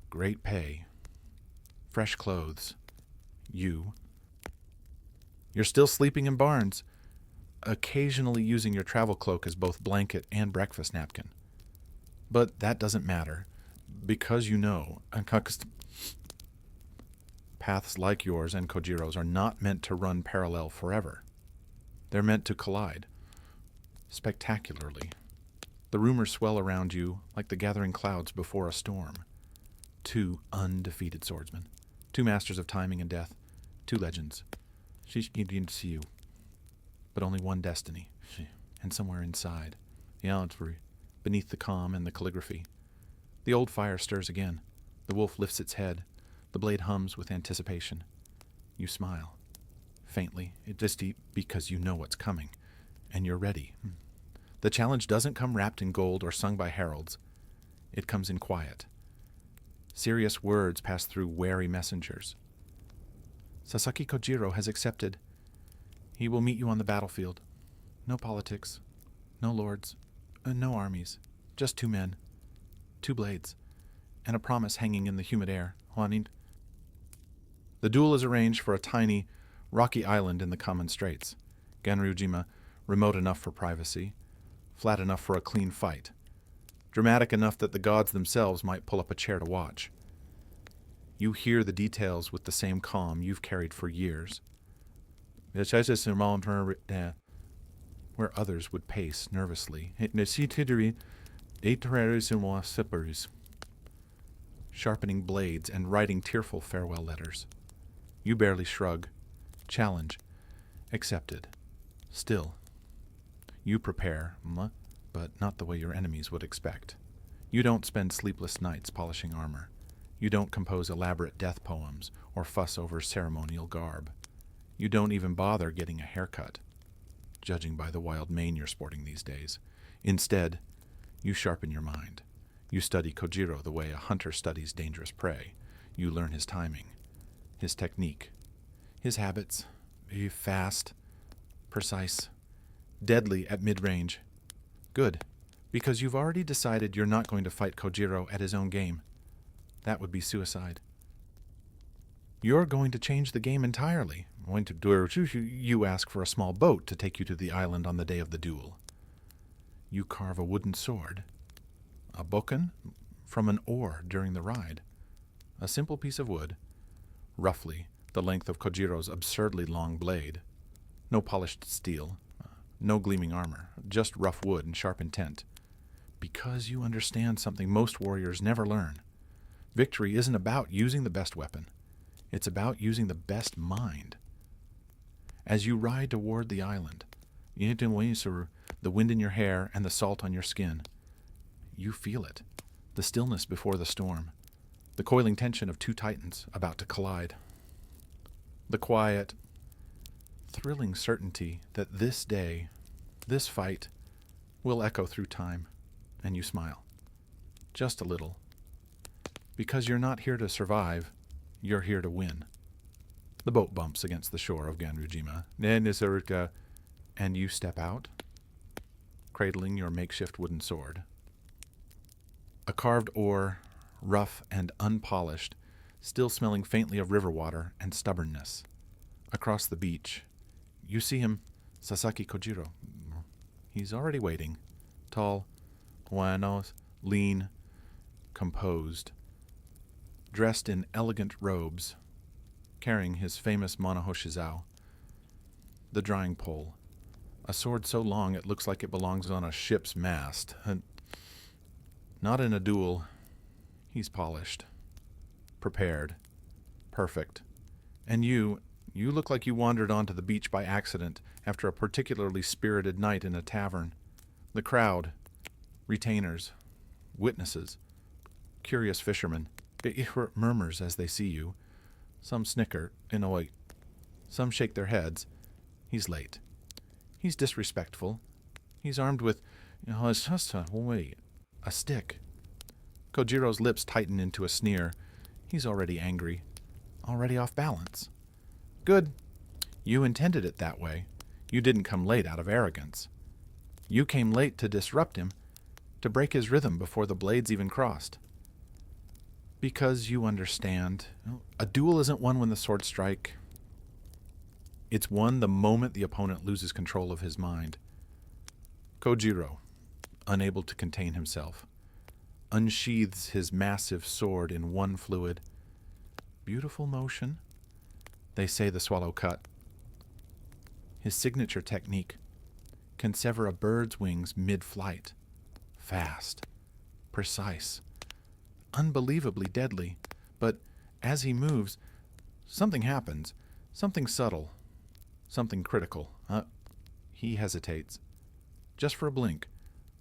S1: Great pay. Fresh clothes. You're still sleeping in barns, occasionally using your travel cloak as both blanket and breakfast napkin. But that doesn't matter, because you know, paths like yours and Kojiro's are not meant to run parallel forever. They're meant to collide, spectacularly. The rumors swell around you like the gathering clouds before a storm. 2 undefeated swordsmen, 2 masters of timing and death, 2 legends. She didn't see you. But only one destiny, and somewhere inside, beneath the calm and the calligraphy. The old fire stirs again. The wolf lifts its head. The blade hums with anticipation. You smile, faintly, just because you know what's coming, and you're ready. The challenge doesn't come wrapped in gold or sung by heralds. It comes in quiet. Serious words pass through wary messengers. Sasaki Kojiro has accepted. He will meet you on the battlefield. No politics, no lords, no armies, just 2 men, 2 blades, and a promise hanging in the humid air. The duel is arranged for a tiny, rocky island in the common straits. Ganryujima, remote enough for privacy, flat enough for a clean fight, dramatic enough that the gods themselves might pull up a chair to watch. You hear the details with the same calm you've carried for years. Where others would pace nervously. Sharpening blades and writing tearful farewell letters. You barely shrug. Challenge. Accepted. Still. You prepare, but not the way your enemies would expect. You don't spend sleepless nights polishing armor. You don't compose elaborate death poems or fuss over ceremonial garb. You don't even bother getting a haircut, judging by the wild mane you're sporting these days. Instead, you sharpen your mind. You study Kojiro the way a hunter studies dangerous prey. You learn his timing, his technique, his habits. Fast, precise, deadly at mid-range. Good, because you've already decided you're not going to fight Kojiro at his own game. That would be suicide. You're going to change the game entirely. You ask for a small boat to take you to the island on the day of the duel. You carve a wooden sword, a bokken, from an oar during the ride. A simple piece of wood, roughly the length of Kojiro's absurdly long blade. No polished steel, no gleaming armor, just rough wood and sharp intent. Because you understand something most warriors never learn. Victory isn't about using the best weapon. It's about using the best mind. As you ride toward the island, the wind in your hair and the salt on your skin, you feel it. The stillness before the storm. The coiling tension of two titans about to collide. The quiet, thrilling certainty that this day, this fight, will echo through time, and you smile. Just a little. Because you're not here to survive, you're here to win. The boat bumps against the shore of Ganryujima, and you step out, cradling your makeshift wooden sword. A carved oar, rough and unpolished, still smelling faintly of river water and stubbornness. Across the beach, you see him, Sasaki Kojiro. He's already waiting. Tall, buenos, lean, composed, dressed in elegant robes, carrying his famous monohoshizao, the drying pole, a sword so long it looks like it belongs on a ship's mast. Not in a duel. He's polished, prepared, perfect. And you look like you wandered onto the beach by accident after a particularly spirited night in a tavern. The crowd, retainers, witnesses, curious fishermen, murmurs as they see you. Some snicker, annoy. Some shake their heads. He's late. He's disrespectful. He's armed with a stick. Kojiro's lips tighten into a sneer. He's already angry, already off balance. Good. You intended it that way. You didn't come late out of arrogance. You came late to disrupt him, to break his rhythm before the blades even crossed. Because you understand, a duel isn't won when the swords strike. It's won the moment the opponent loses control of his mind. Kojiro, unable to contain himself, unsheathes his massive sword in one fluid. Beautiful motion. They say the swallow cut. His signature technique can sever a bird's wings mid-flight. Fast, precise, unbelievably deadly. But as he moves, something happens, something subtle, something critical. He hesitates, just for a blink,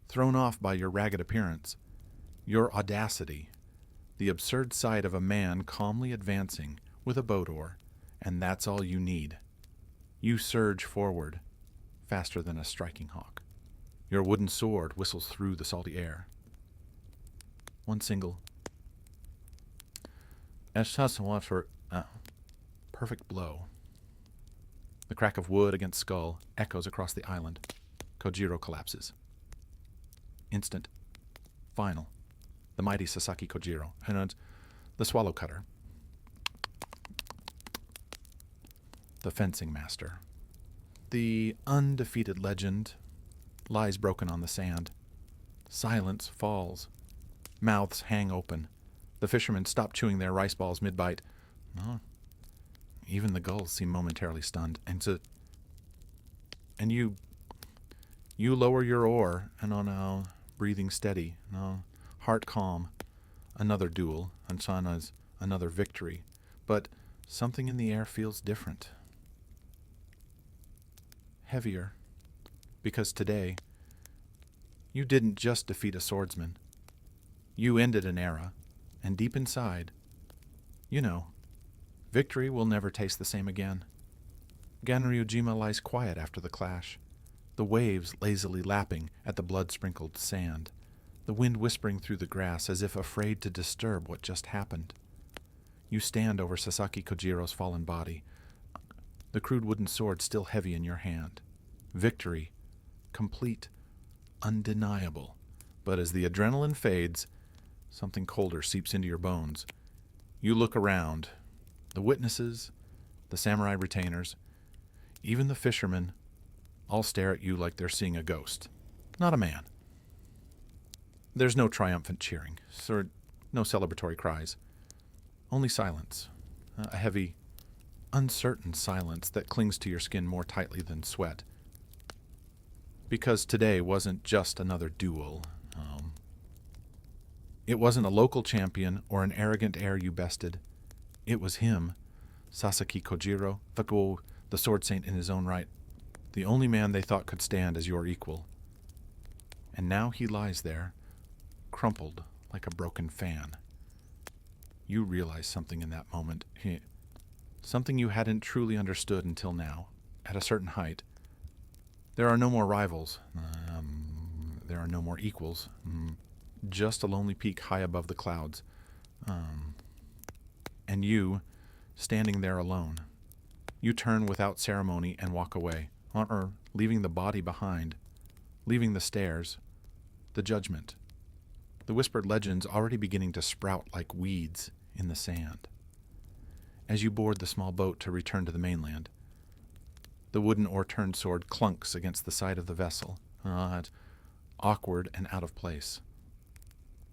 S1: thrown off by your ragged appearance, your audacity, the absurd sight of a man calmly advancing with a boat oar, and that's all you need. You surge forward, faster than a striking hawk. Your wooden sword whistles through the salty air. One single, perfect blow. The crack of wood against skull echoes across the island. Kojiro collapses. Instant. Final. The mighty Sasaki Kojiro. And the swallow cutter. The fencing master. The undefeated legend lies broken on the sand. Silence falls. Mouths hang open. The fishermen stop chewing their rice balls mid-bite. Oh, even the gulls seem momentarily stunned. And you lower your oar, and breathing steady, heart calm. Another duel, and Shana's another victory. But something in the air feels different. Heavier. Because today, you didn't just defeat a swordsman. You ended an era, and deep inside, victory will never taste the same again. Ganryujima lies quiet after the clash, the waves lazily lapping at the blood-sprinkled sand, the wind whispering through the grass as if afraid to disturb what just happened. You stand over Sasaki Kojiro's fallen body, the crude wooden sword still heavy in your hand. Victory, complete, undeniable. But as the adrenaline fades, something colder seeps into your bones. You look around. The witnesses, the samurai retainers, even the fishermen, all stare at you like they're seeing a ghost, not a man. There's no triumphant cheering, no celebratory cries. Only silence, a heavy, uncertain silence that clings to your skin more tightly than sweat. Because today wasn't just another duel. It wasn't a local champion or an arrogant heir you bested. It was him, Sasaki Kojiro, the sword saint in his own right, the only man they thought could stand as your equal. And now he lies there, crumpled like a broken fan. You realized something in that moment, something you hadn't truly understood until now. At a certain height, there are no more rivals. There are no more equals. Just a lonely peak high above the clouds. And you, standing there alone. You turn without ceremony and walk away, leaving the body behind, leaving the stairs, the judgment, the whispered legends already beginning to sprout like weeds in the sand. As you board the small boat to return to the mainland, the wooden oar-turned sword clunks against the side of the vessel, awkward and out of place,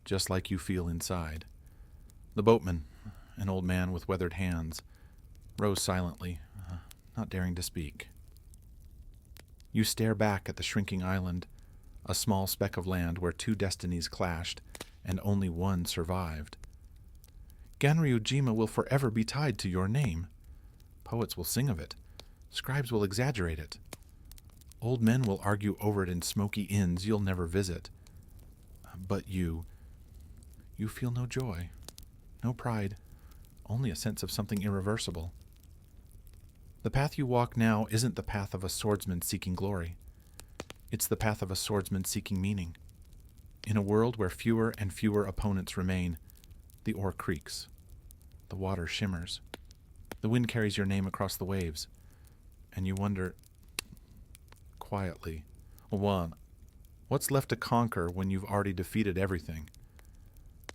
S1: just like you feel inside. The boatman, an old man with weathered hands, rose silently, not daring to speak. You stare back at the shrinking island, a small speck of land where two destinies clashed, and only one survived. Ganryujima will forever be tied to your name. Poets will sing of it. Scribes will exaggerate it. Old men will argue over it in smoky inns you'll never visit. But you feel no joy, no pride, only a sense of something irreversible. The path you walk now isn't the path of a swordsman seeking glory. It's the path of a swordsman seeking meaning. In a world where fewer and fewer opponents remain, the oar creaks. The water shimmers. The wind carries your name across the waves. And you wonder, quietly, what's left to conquer when you've already defeated everything?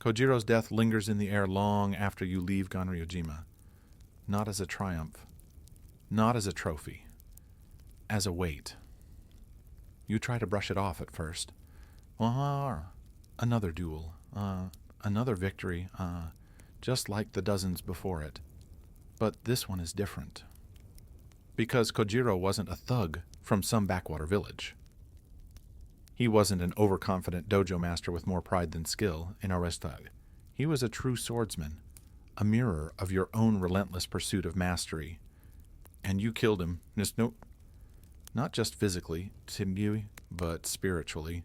S1: Kojiro's death lingers in the air long after you leave Ganryujima. Not as a triumph. Not as a trophy. As a weight. You try to brush it off at first. Another duel. Another victory. Just like the dozens before it. But this one is different. Because Kojiro wasn't a thug from some backwater village. He wasn't an overconfident dojo master with more pride than skill in Arrestag. He was a true swordsman, a mirror of your own relentless pursuit of mastery. And you killed him, not just physically, but spiritually.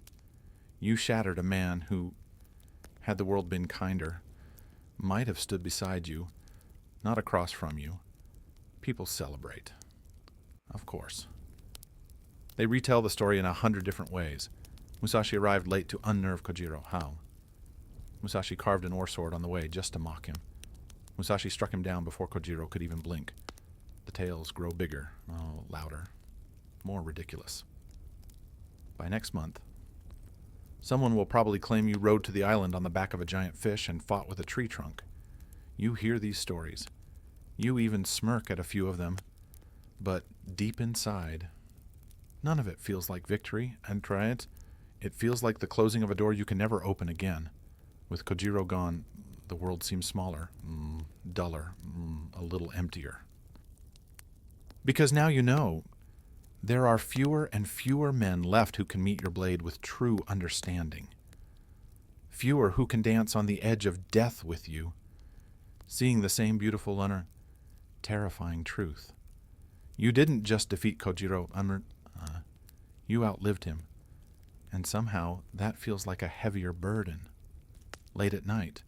S1: You shattered a man who, had the world been kinder, might have stood beside you, not across from you. People celebrate. Of course. They retell the story in 100 different ways. Musashi arrived late to unnerve Kojiro. How? Musashi carved an oar sword on the way just to mock him. Musashi struck him down before Kojiro could even blink. The tales grow bigger, louder, more ridiculous. By next month, someone will probably claim you rode to the island on the back of a giant fish and fought with a tree trunk. You hear these stories. You even smirk at a few of them. But deep inside, none of it feels like victory, and try it. It feels like the closing of a door you can never open again. With Kojiro gone, the world seems smaller, duller, a little emptier. Because now you know, there are fewer and fewer men left who can meet your blade with true understanding. Fewer who can dance on the edge of death with you, seeing the same beautiful, terrifying truth. You didn't just defeat Kojiro, you outlived him. And somehow that feels like a heavier burden. Late at night,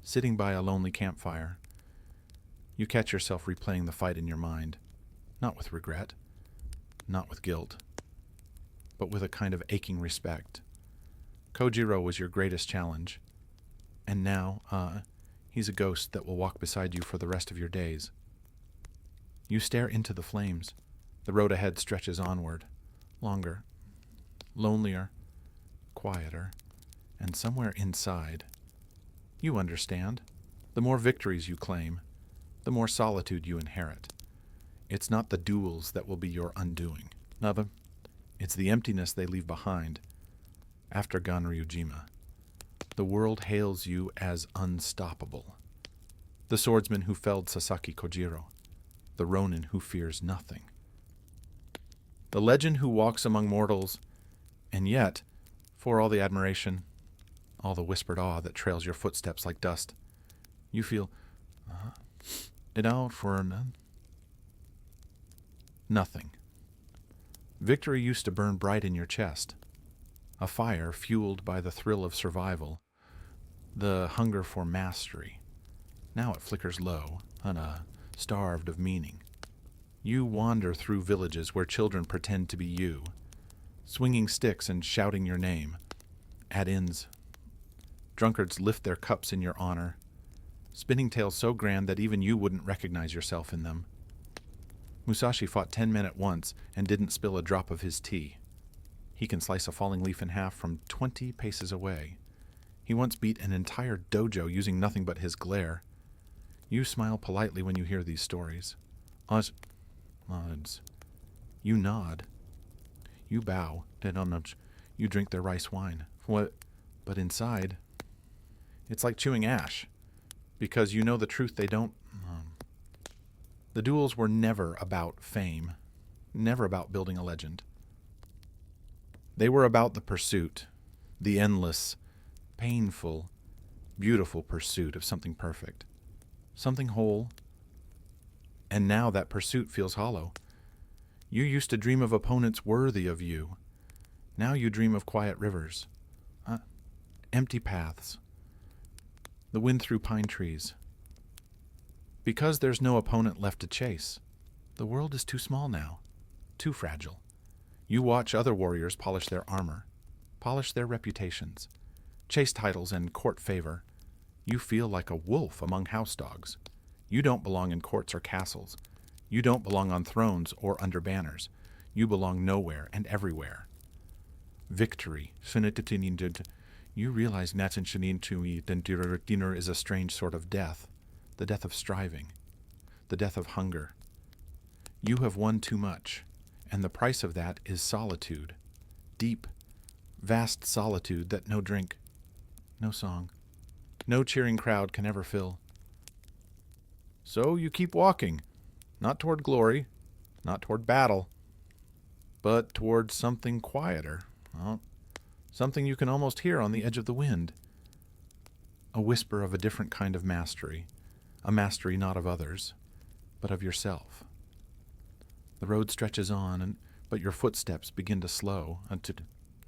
S1: sitting by a lonely campfire, you catch yourself replaying the fight in your mind, not with regret, not with guilt, but with a kind of aching respect. Kojiro was your greatest challenge, and now, he's a ghost that will walk beside you for the rest of your days. You stare into the flames. The road ahead stretches onward, longer, lonelier, quieter, and somewhere inside, you understand. The more victories you claim, the more solitude you inherit. It's not the duels that will be your undoing. It's the emptiness they leave behind after Ganryujima. The world hails you as unstoppable. The swordsman who felled Sasaki Kojiro. The Ronin who fears nothing. The legend who walks among mortals, and yet, for all the admiration, all the whispered awe that trails your footsteps like dust, you feel it out for nothing. Victory used to burn bright in your chest. a fire fueled by the thrill of survival, the hunger for mastery. Now it flickers low, starved of meaning. You wander through villages where children pretend to be you, swinging sticks and shouting your name. At inns, drunkards lift their cups in your honor, spinning tales so grand that even you wouldn't recognize yourself in them. Musashi fought 10 men at once and didn't spill a drop of his tea. He can slice a falling leaf in half from 20 paces away. He once beat an entire dojo using nothing but his glare. You smile politely when you hear these stories. Odds. You nod. You bow. You drink their rice wine. What? But inside, it's like chewing ash, because you know the truth they don't. The duels were never about fame, never about building a legend. They were about the pursuit, the endless, painful, beautiful pursuit of something perfect, something whole. And now that pursuit feels hollow. You used to dream of opponents worthy of you. Now you dream of quiet rivers, empty paths, the wind through pine trees. Because there's no opponent left to chase, the world is too small now, too fragile. You watch other warriors polish their armor, polish their reputations, chase titles and court favor. You feel like a wolf among house dogs. You don't belong in courts or castles. You don't belong on thrones or under banners. You belong nowhere and everywhere. Victory. You realize dinner is a strange sort of death, the death of striving, the death of hunger. You have won too much, and the price of that is solitude, deep, vast solitude that no drink, no song, no cheering crowd can ever fill. So you keep walking, not toward glory, not toward battle, but toward something quieter, something you can almost hear on the edge of the wind. A whisper of a different kind of mastery, a mastery not of others, but of yourself. The road stretches on, but your footsteps begin to slow,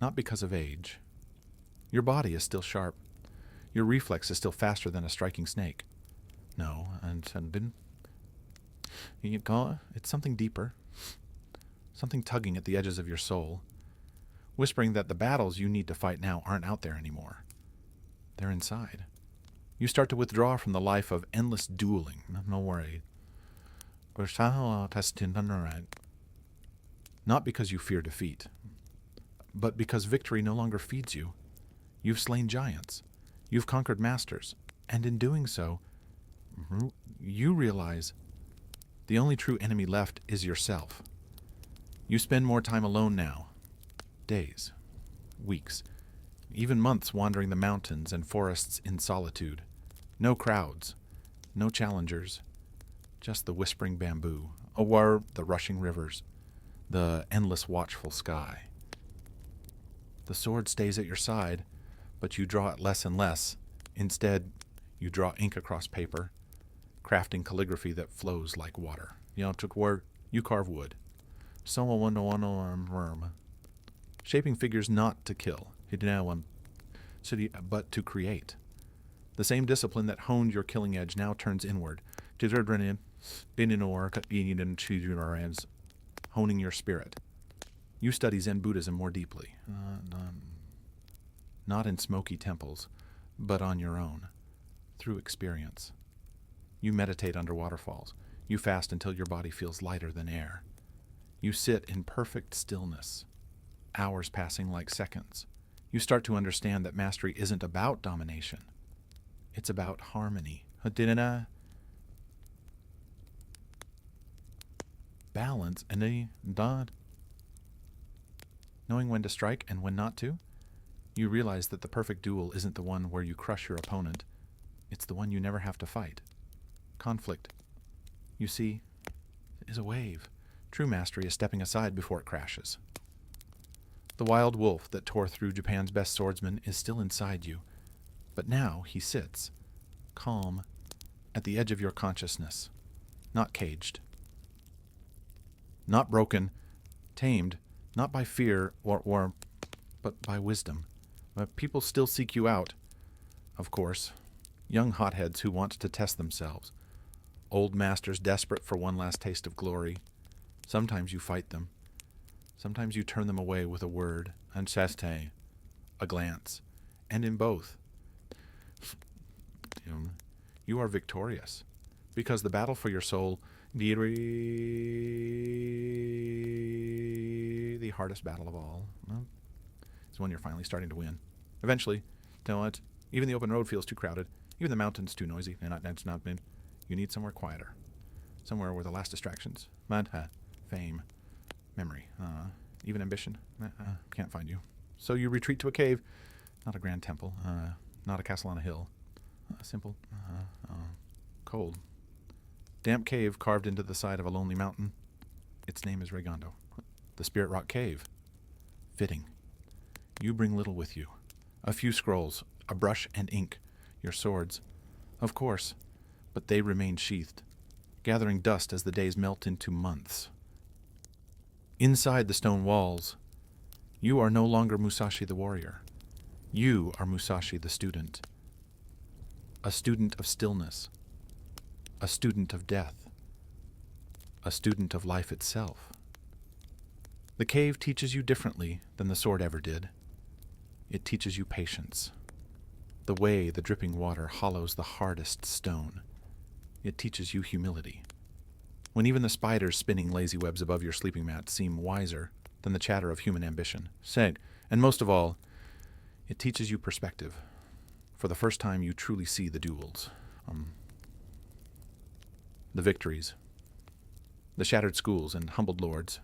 S1: not because of age. Your body is still sharp. Your reflex is still faster than a striking snake. No, it's something deeper, something tugging at the edges of your soul, whispering that the battles you need to fight now aren't out there anymore. They're inside. You start to withdraw from the life of endless dueling. No worry. Not because you fear defeat, but because victory no longer feeds you. You've slain giants. You've conquered masters. And in doing so, you realize the only true enemy left is yourself. You spend more time alone now. Days, weeks, even months wandering the mountains and forests in solitude. No crowds, no challengers, just the whispering bamboo, or the rushing rivers, the endless watchful sky. The sword stays at your side, but you draw it less and less. Instead, you draw ink across paper, crafting calligraphy that flows like water. You carve wood. Shaping figures not to kill, but to create. The same discipline that honed your killing edge now turns inward, honing your spirit. You study Zen Buddhism more deeply, not in smoky temples, but on your own, through experience. You meditate under waterfalls. You fast until your body feels lighter than air. You sit in perfect stillness, hours passing like seconds. You start to understand that mastery isn't about domination. It's about harmony. Balance and knowing when to strike and when not to. You realize that the perfect duel isn't the one where you crush your opponent. It's the one you never have to fight. Conflict, you see, is a wave. True mastery is stepping aside before it crashes. The wild wolf that tore through Japan's best swordsman is still inside you, but now he sits, calm, at the edge of your consciousness, not caged, not broken, tamed, not by fear or but by wisdom. But people still seek you out, of course. Young hotheads who want to test themselves. Old masters desperate for one last taste of glory. Sometimes you fight them. Sometimes you turn them away with a word, un geste, a glance. And in both, you are victorious. Because the battle for your soul, the hardest battle of all, is when you're finally starting to win. Eventually, you know what? Even the open road feels too crowded. Even the mountains too noisy. That's not been. You need somewhere quieter. Somewhere where the last distractions, fame, memory, even ambition, can't find you. So you retreat to a cave, not a grand temple, not a castle on a hill. Simple, cold, damp cave carved into the side of a lonely mountain. Its name is Regondo, the Spirit Rock Cave. Fitting. You bring little with you. A few scrolls, a brush and ink, your swords. Of course, but they remain sheathed, gathering dust as the days melt into months. Inside the stone walls, you are no longer Musashi the warrior. You are Musashi the student. A student of stillness. A student of death. A student of life itself. The cave teaches you differently than the sword ever did. It teaches you patience. The way the dripping water hollows the hardest stone. It teaches you humility. When even the spiders spinning lazy webs above your sleeping mat seem wiser than the chatter of human ambition. And most of all, it teaches you perspective. For the first time, you truly see the duels. The victories. The shattered schools and humbled lords.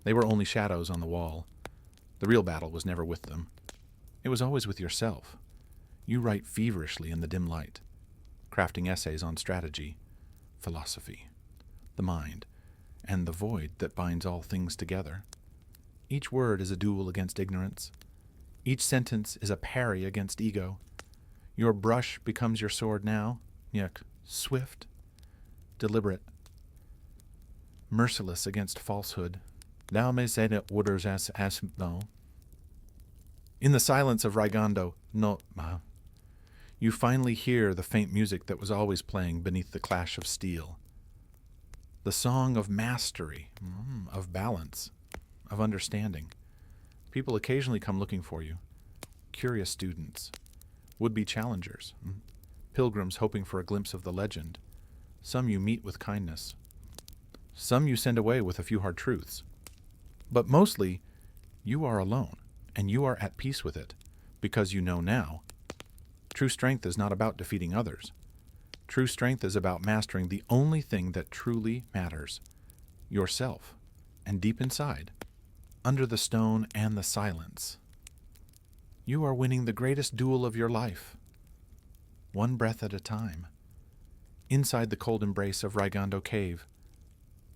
S1: They were only shadows on the wall. The real battle was never with them. It was always with yourself. You write feverishly in the dim light, crafting essays on strategy, philosophy, the mind, and the void that binds all things together. Each word is a duel against ignorance. Each sentence is a parry against ego. Your brush becomes your sword now, yet swift, deliberate, merciless against falsehood. Thou may say that orders as no. In the silence of Raigondo, you finally hear the faint music that was always playing beneath the clash of steel. The song of mastery, of balance, of understanding. People occasionally come looking for you. Curious students, would-be challengers, pilgrims hoping for a glimpse of the legend. Some you meet with kindness. Some you send away with a few hard truths. But mostly, you are alone, and you are at peace with it, because you know now. True strength is not about defeating others. True strength is about mastering the only thing that truly matters, yourself, and deep inside, under the stone and the silence. You are winning the greatest duel of your life, one breath at a time, inside the cold embrace of Raigondo Cave,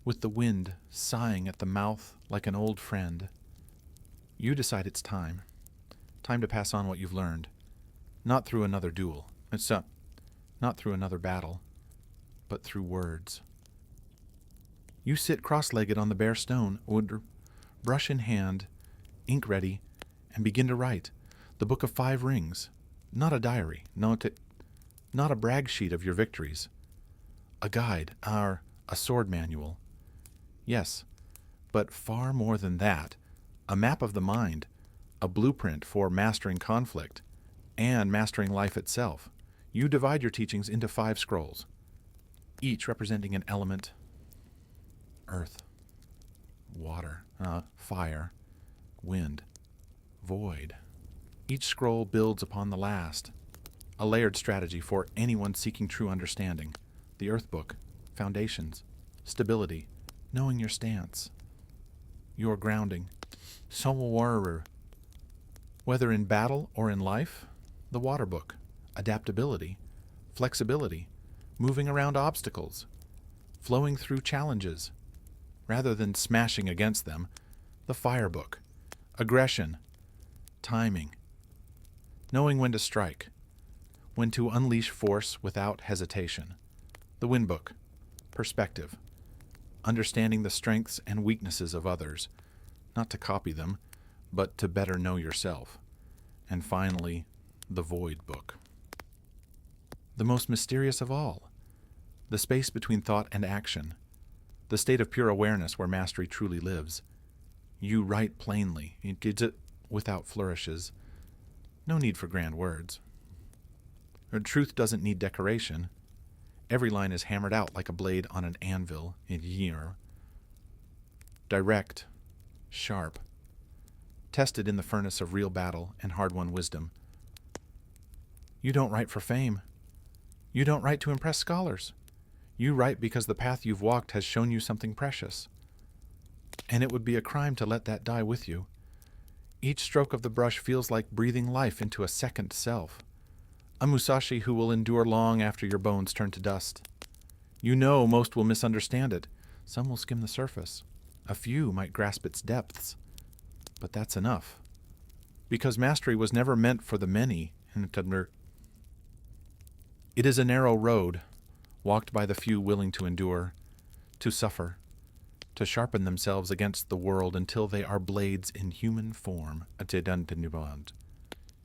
S1: with the wind sighing at the mouth like an old friend. You decide it's time to pass on what you've learned, not through another duel, not through another battle, but through words. You sit cross-legged on the bare stone, brush in hand, ink ready, and begin to write the Book of 5 Rings, not a diary, not a brag sheet of your victories, a guide, a sword manual. Yes, but far more than that, a map of the mind, a blueprint for mastering conflict and mastering life itself. You divide your teachings into 5 scrolls, each representing an element: earth, water, fire, wind, void. Each scroll builds upon the last, a layered strategy for anyone seeking true understanding. The Earth Book, foundations, stability, knowing your stance, your grounding. So warrior, whether in battle or in life. The Water Book, adaptability, flexibility, moving around obstacles, flowing through challenges, rather than smashing against them. The Fire Book, aggression, timing, knowing when to strike, when to unleash force without hesitation. The Wind Book, perspective, understanding the strengths and weaknesses of others, not to copy them, but to better know yourself. And finally, the Void Book. The most mysterious of all, the space between thought and action, the state of pure awareness where mastery truly lives. You write plainly, without flourishes. No need for grand words. Truth doesn't need decoration. Every line is hammered out like a blade on an anvil in year. Direct, sharp, tested in the furnace of real battle and hard-won wisdom. You don't write for fame. You don't write to impress scholars. You write because the path you've walked has shown you something precious. And it would be a crime to let that die with you. Each stroke of the brush feels like breathing life into a second self. A Musashi who will endure long after your bones turn to dust. You know most will misunderstand it. Some will skim the surface. A few might grasp its depths. But that's enough. Because mastery was never meant for the many. It is a narrow road, walked by the few willing to endure, to suffer, to sharpen themselves against the world until they are blades in human form.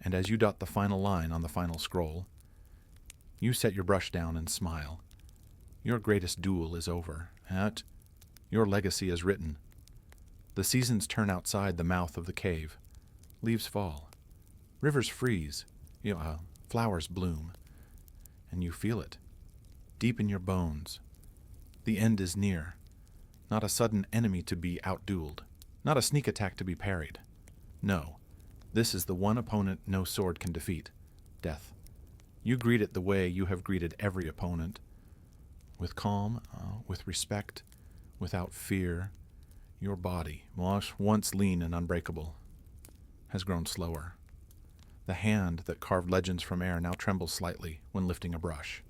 S1: And as you dot the final line on the final scroll, you set your brush down and smile. Your greatest duel is over. Your legacy is written. The seasons turn outside the mouth of the cave. Leaves fall. Rivers freeze. Flowers bloom. And you feel it, deep in your bones. The end is near. Not a sudden enemy to be outdueled. Not a sneak attack to be parried. No. This is the one opponent no sword can defeat, death. You greet it the way you have greeted every opponent, with calm, with respect, without fear. Your body, once lean and unbreakable, has grown slower. The hand that carved legends from air now trembles slightly when lifting a brush.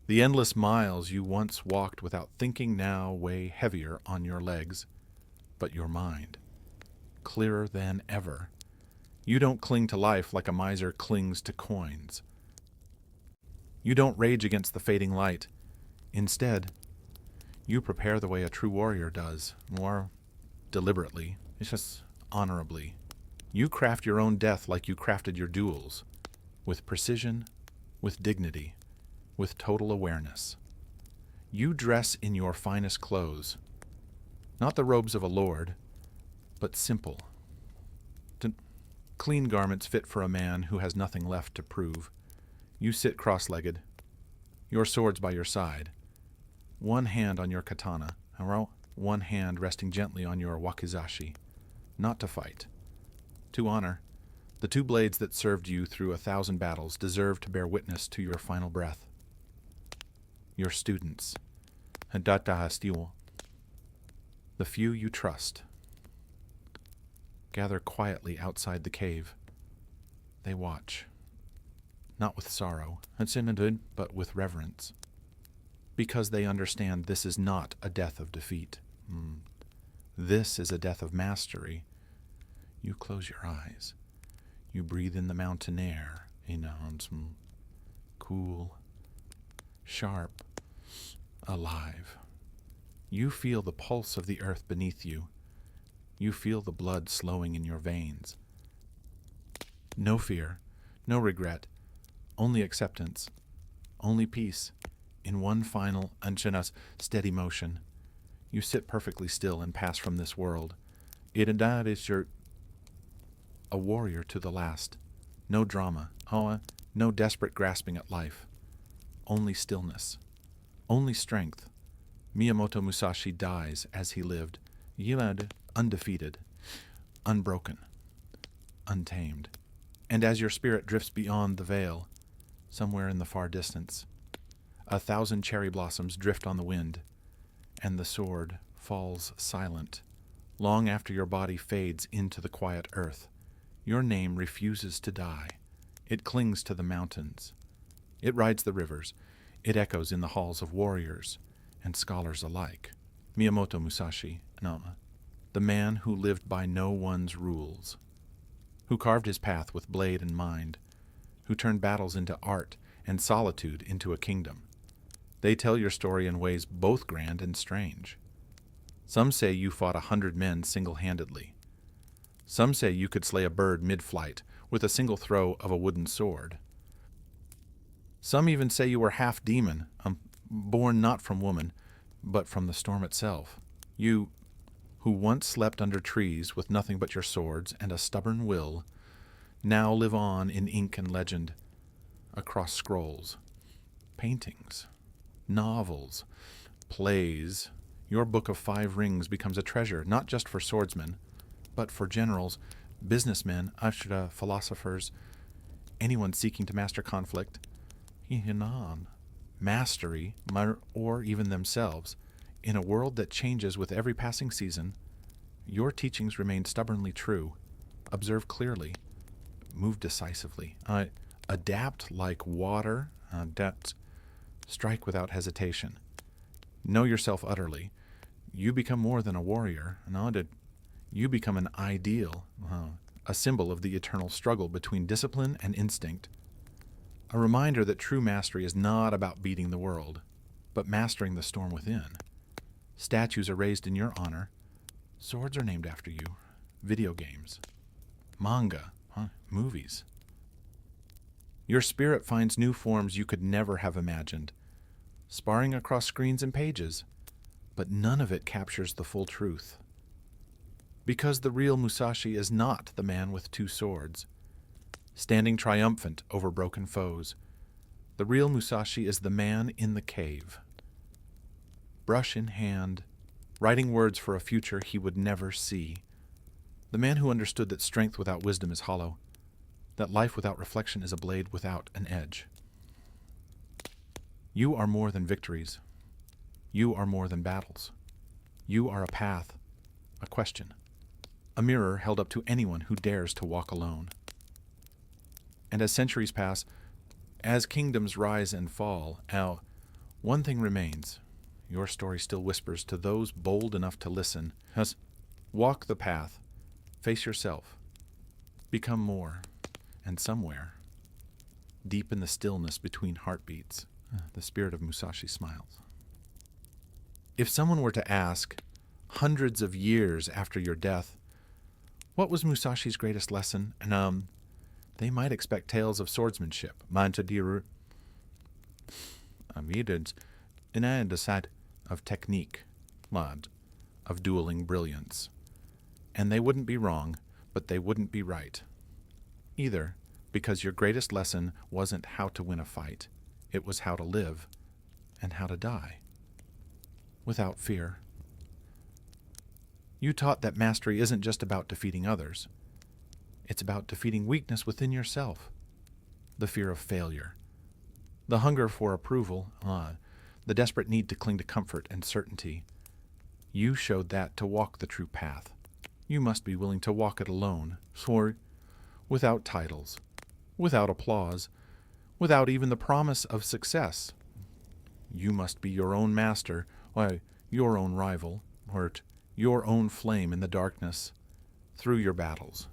S1: The endless miles you once walked without thinking now weigh heavier on your legs, but your mind, clearer than ever. You don't cling to life like a miser clings to coins. You don't rage against the fading light. Instead, you prepare the way a true warrior does, more deliberately, it's just honorably. You craft your own death like you crafted your duels, with precision, with dignity, with total awareness. You dress in your finest clothes, not the robes of a lord, but simple, clean garments fit for a man who has nothing left to prove. You sit cross-legged, your swords by your side, one hand on your katana, one hand resting gently on your wakizashi, not to fight, to honor. The two blades that served you through 1,000 battles deserve to bear witness to your final breath. Your students, the few you trust, gather quietly outside the cave. They watch, not with sorrow, but with reverence, because they understand this is not a death of defeat. This is a death of mastery. You close your eyes. You breathe in the mountain air, cool, sharp, alive. You feel the pulse of the earth beneath you. You feel the blood slowing in your veins. No fear, no regret, only acceptance, only peace. In one final, steady motion, you sit perfectly still and pass from this world. A warrior to the last. No drama, no desperate grasping at life. Only stillness, only strength. Miyamoto Musashi dies as he lived, undefeated, unbroken, untamed. And as your spirit drifts beyond the veil, somewhere in the far distance, 1,000 cherry blossoms drift on the wind, and the sword falls silent. Long after your body fades into the quiet earth, your name refuses to die. It clings to the mountains. It rides the rivers. It echoes in the halls of warriors and scholars alike. Miyamoto Musashi, the man who lived by no one's rules, who carved his path with blade and mind, who turned battles into art and solitude into a kingdom. They tell your story in ways both grand and strange. Some say you fought 100 men single-handedly. Some say you could slay a bird mid-flight with a single throw of a wooden sword. Some even say you were half demon, born not from woman, but from the storm itself. You, who once slept under trees with nothing but your swords and a stubborn will, now live on in ink and legend, across scrolls, paintings, novels, plays. Your book of 5 rings becomes a treasure, not just for swordsmen, but for generals, businessmen, philosophers, anyone seeking to master conflict, mastery, or even themselves. In a world that changes with every passing season, your teachings remain stubbornly true. Observe clearly, move decisively, adapt like water, strike without hesitation. Know yourself utterly. You become more than a warrior. You become an ideal, a symbol of the eternal struggle between discipline and instinct. A reminder that true mastery is not about beating the world, but mastering the storm within. Statues are raised in your honor. Swords are named after you. Video games. Manga. Movies. Your spirit finds new forms you could never have imagined, sparring across screens and pages, but none of it captures the full truth. Because the real Musashi is not the man with 2 swords, standing triumphant over broken foes. The real Musashi is the man in the cave, brush in hand, writing words for a future he would never see. The man who understood that strength without wisdom is hollow, that life without reflection is a blade without an edge. You are more than victories. You are more than battles. You are a path, a question, a mirror held up to anyone who dares to walk alone. And as centuries pass, as kingdoms rise and fall, one thing remains. Your story still whispers to those bold enough to listen. Walk the path, face yourself, become more, and somewhere, deep in the stillness between heartbeats, the spirit of Musashi smiles. If someone were to ask, hundreds of years after your death, what was Musashi's greatest lesson? And they might expect tales of swordsmanship, of technique, of dueling brilliance. And they wouldn't be wrong, but they wouldn't be right either, because your greatest lesson wasn't how to win a fight. It was how to live and how to die without fear. You taught that mastery isn't just about defeating others. It's about defeating weakness within yourself, the fear of failure, the hunger for approval, the desperate need to cling to comfort and certainty. You showed that to walk the true path. You must be willing to walk it alone, without titles, without applause, without even the promise of success. You must be your own master, your own rival, your own flame in the darkness, through your battles,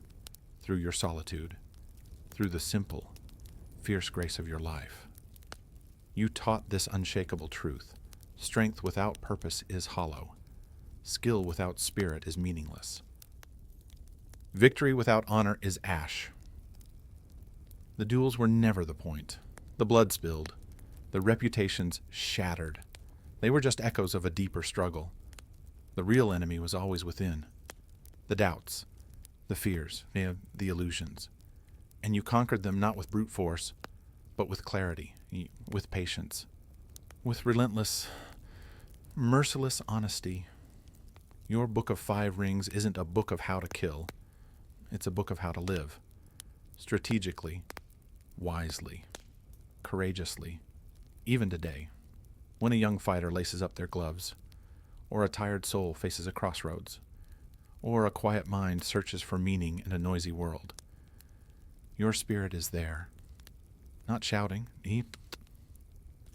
S1: through your solitude, through the simple, fierce grace of your life. You taught this unshakable truth. Strength without purpose is hollow. Skill without spirit is meaningless. Victory without honor is ash. The duels were never the point. The blood spilled. The reputations shattered. They were just echoes of a deeper struggle. The real enemy was always within. The doubts, the fears, the illusions. And you conquered them not with brute force, but with clarity, with patience, with relentless, merciless honesty. Your book of 5 rings isn't a book of how to kill. It's a book of how to live, strategically, wisely, courageously, even today, when a young fighter laces up their gloves, or a tired soul faces a crossroads, or a quiet mind searches for meaning in a noisy world. Your spirit is there, not shouting,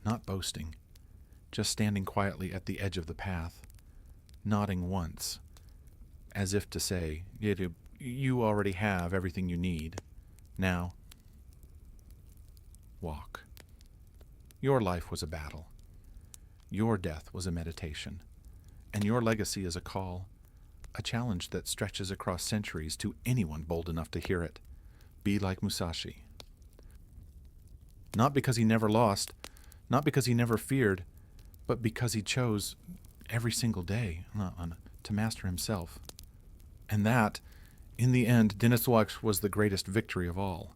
S1: not boasting, just standing quietly at the edge of the path, nodding once, as if to say, you already have everything you need. Now, walk. Your life was a battle. Your death was a meditation. And your legacy is a call a challenge that stretches across centuries to anyone bold enough to hear it. Be like Musashi. Not because he never lost, not because he never feared, but because he chose every single day to master himself. And that, in the end, Denisovich was the greatest victory of all.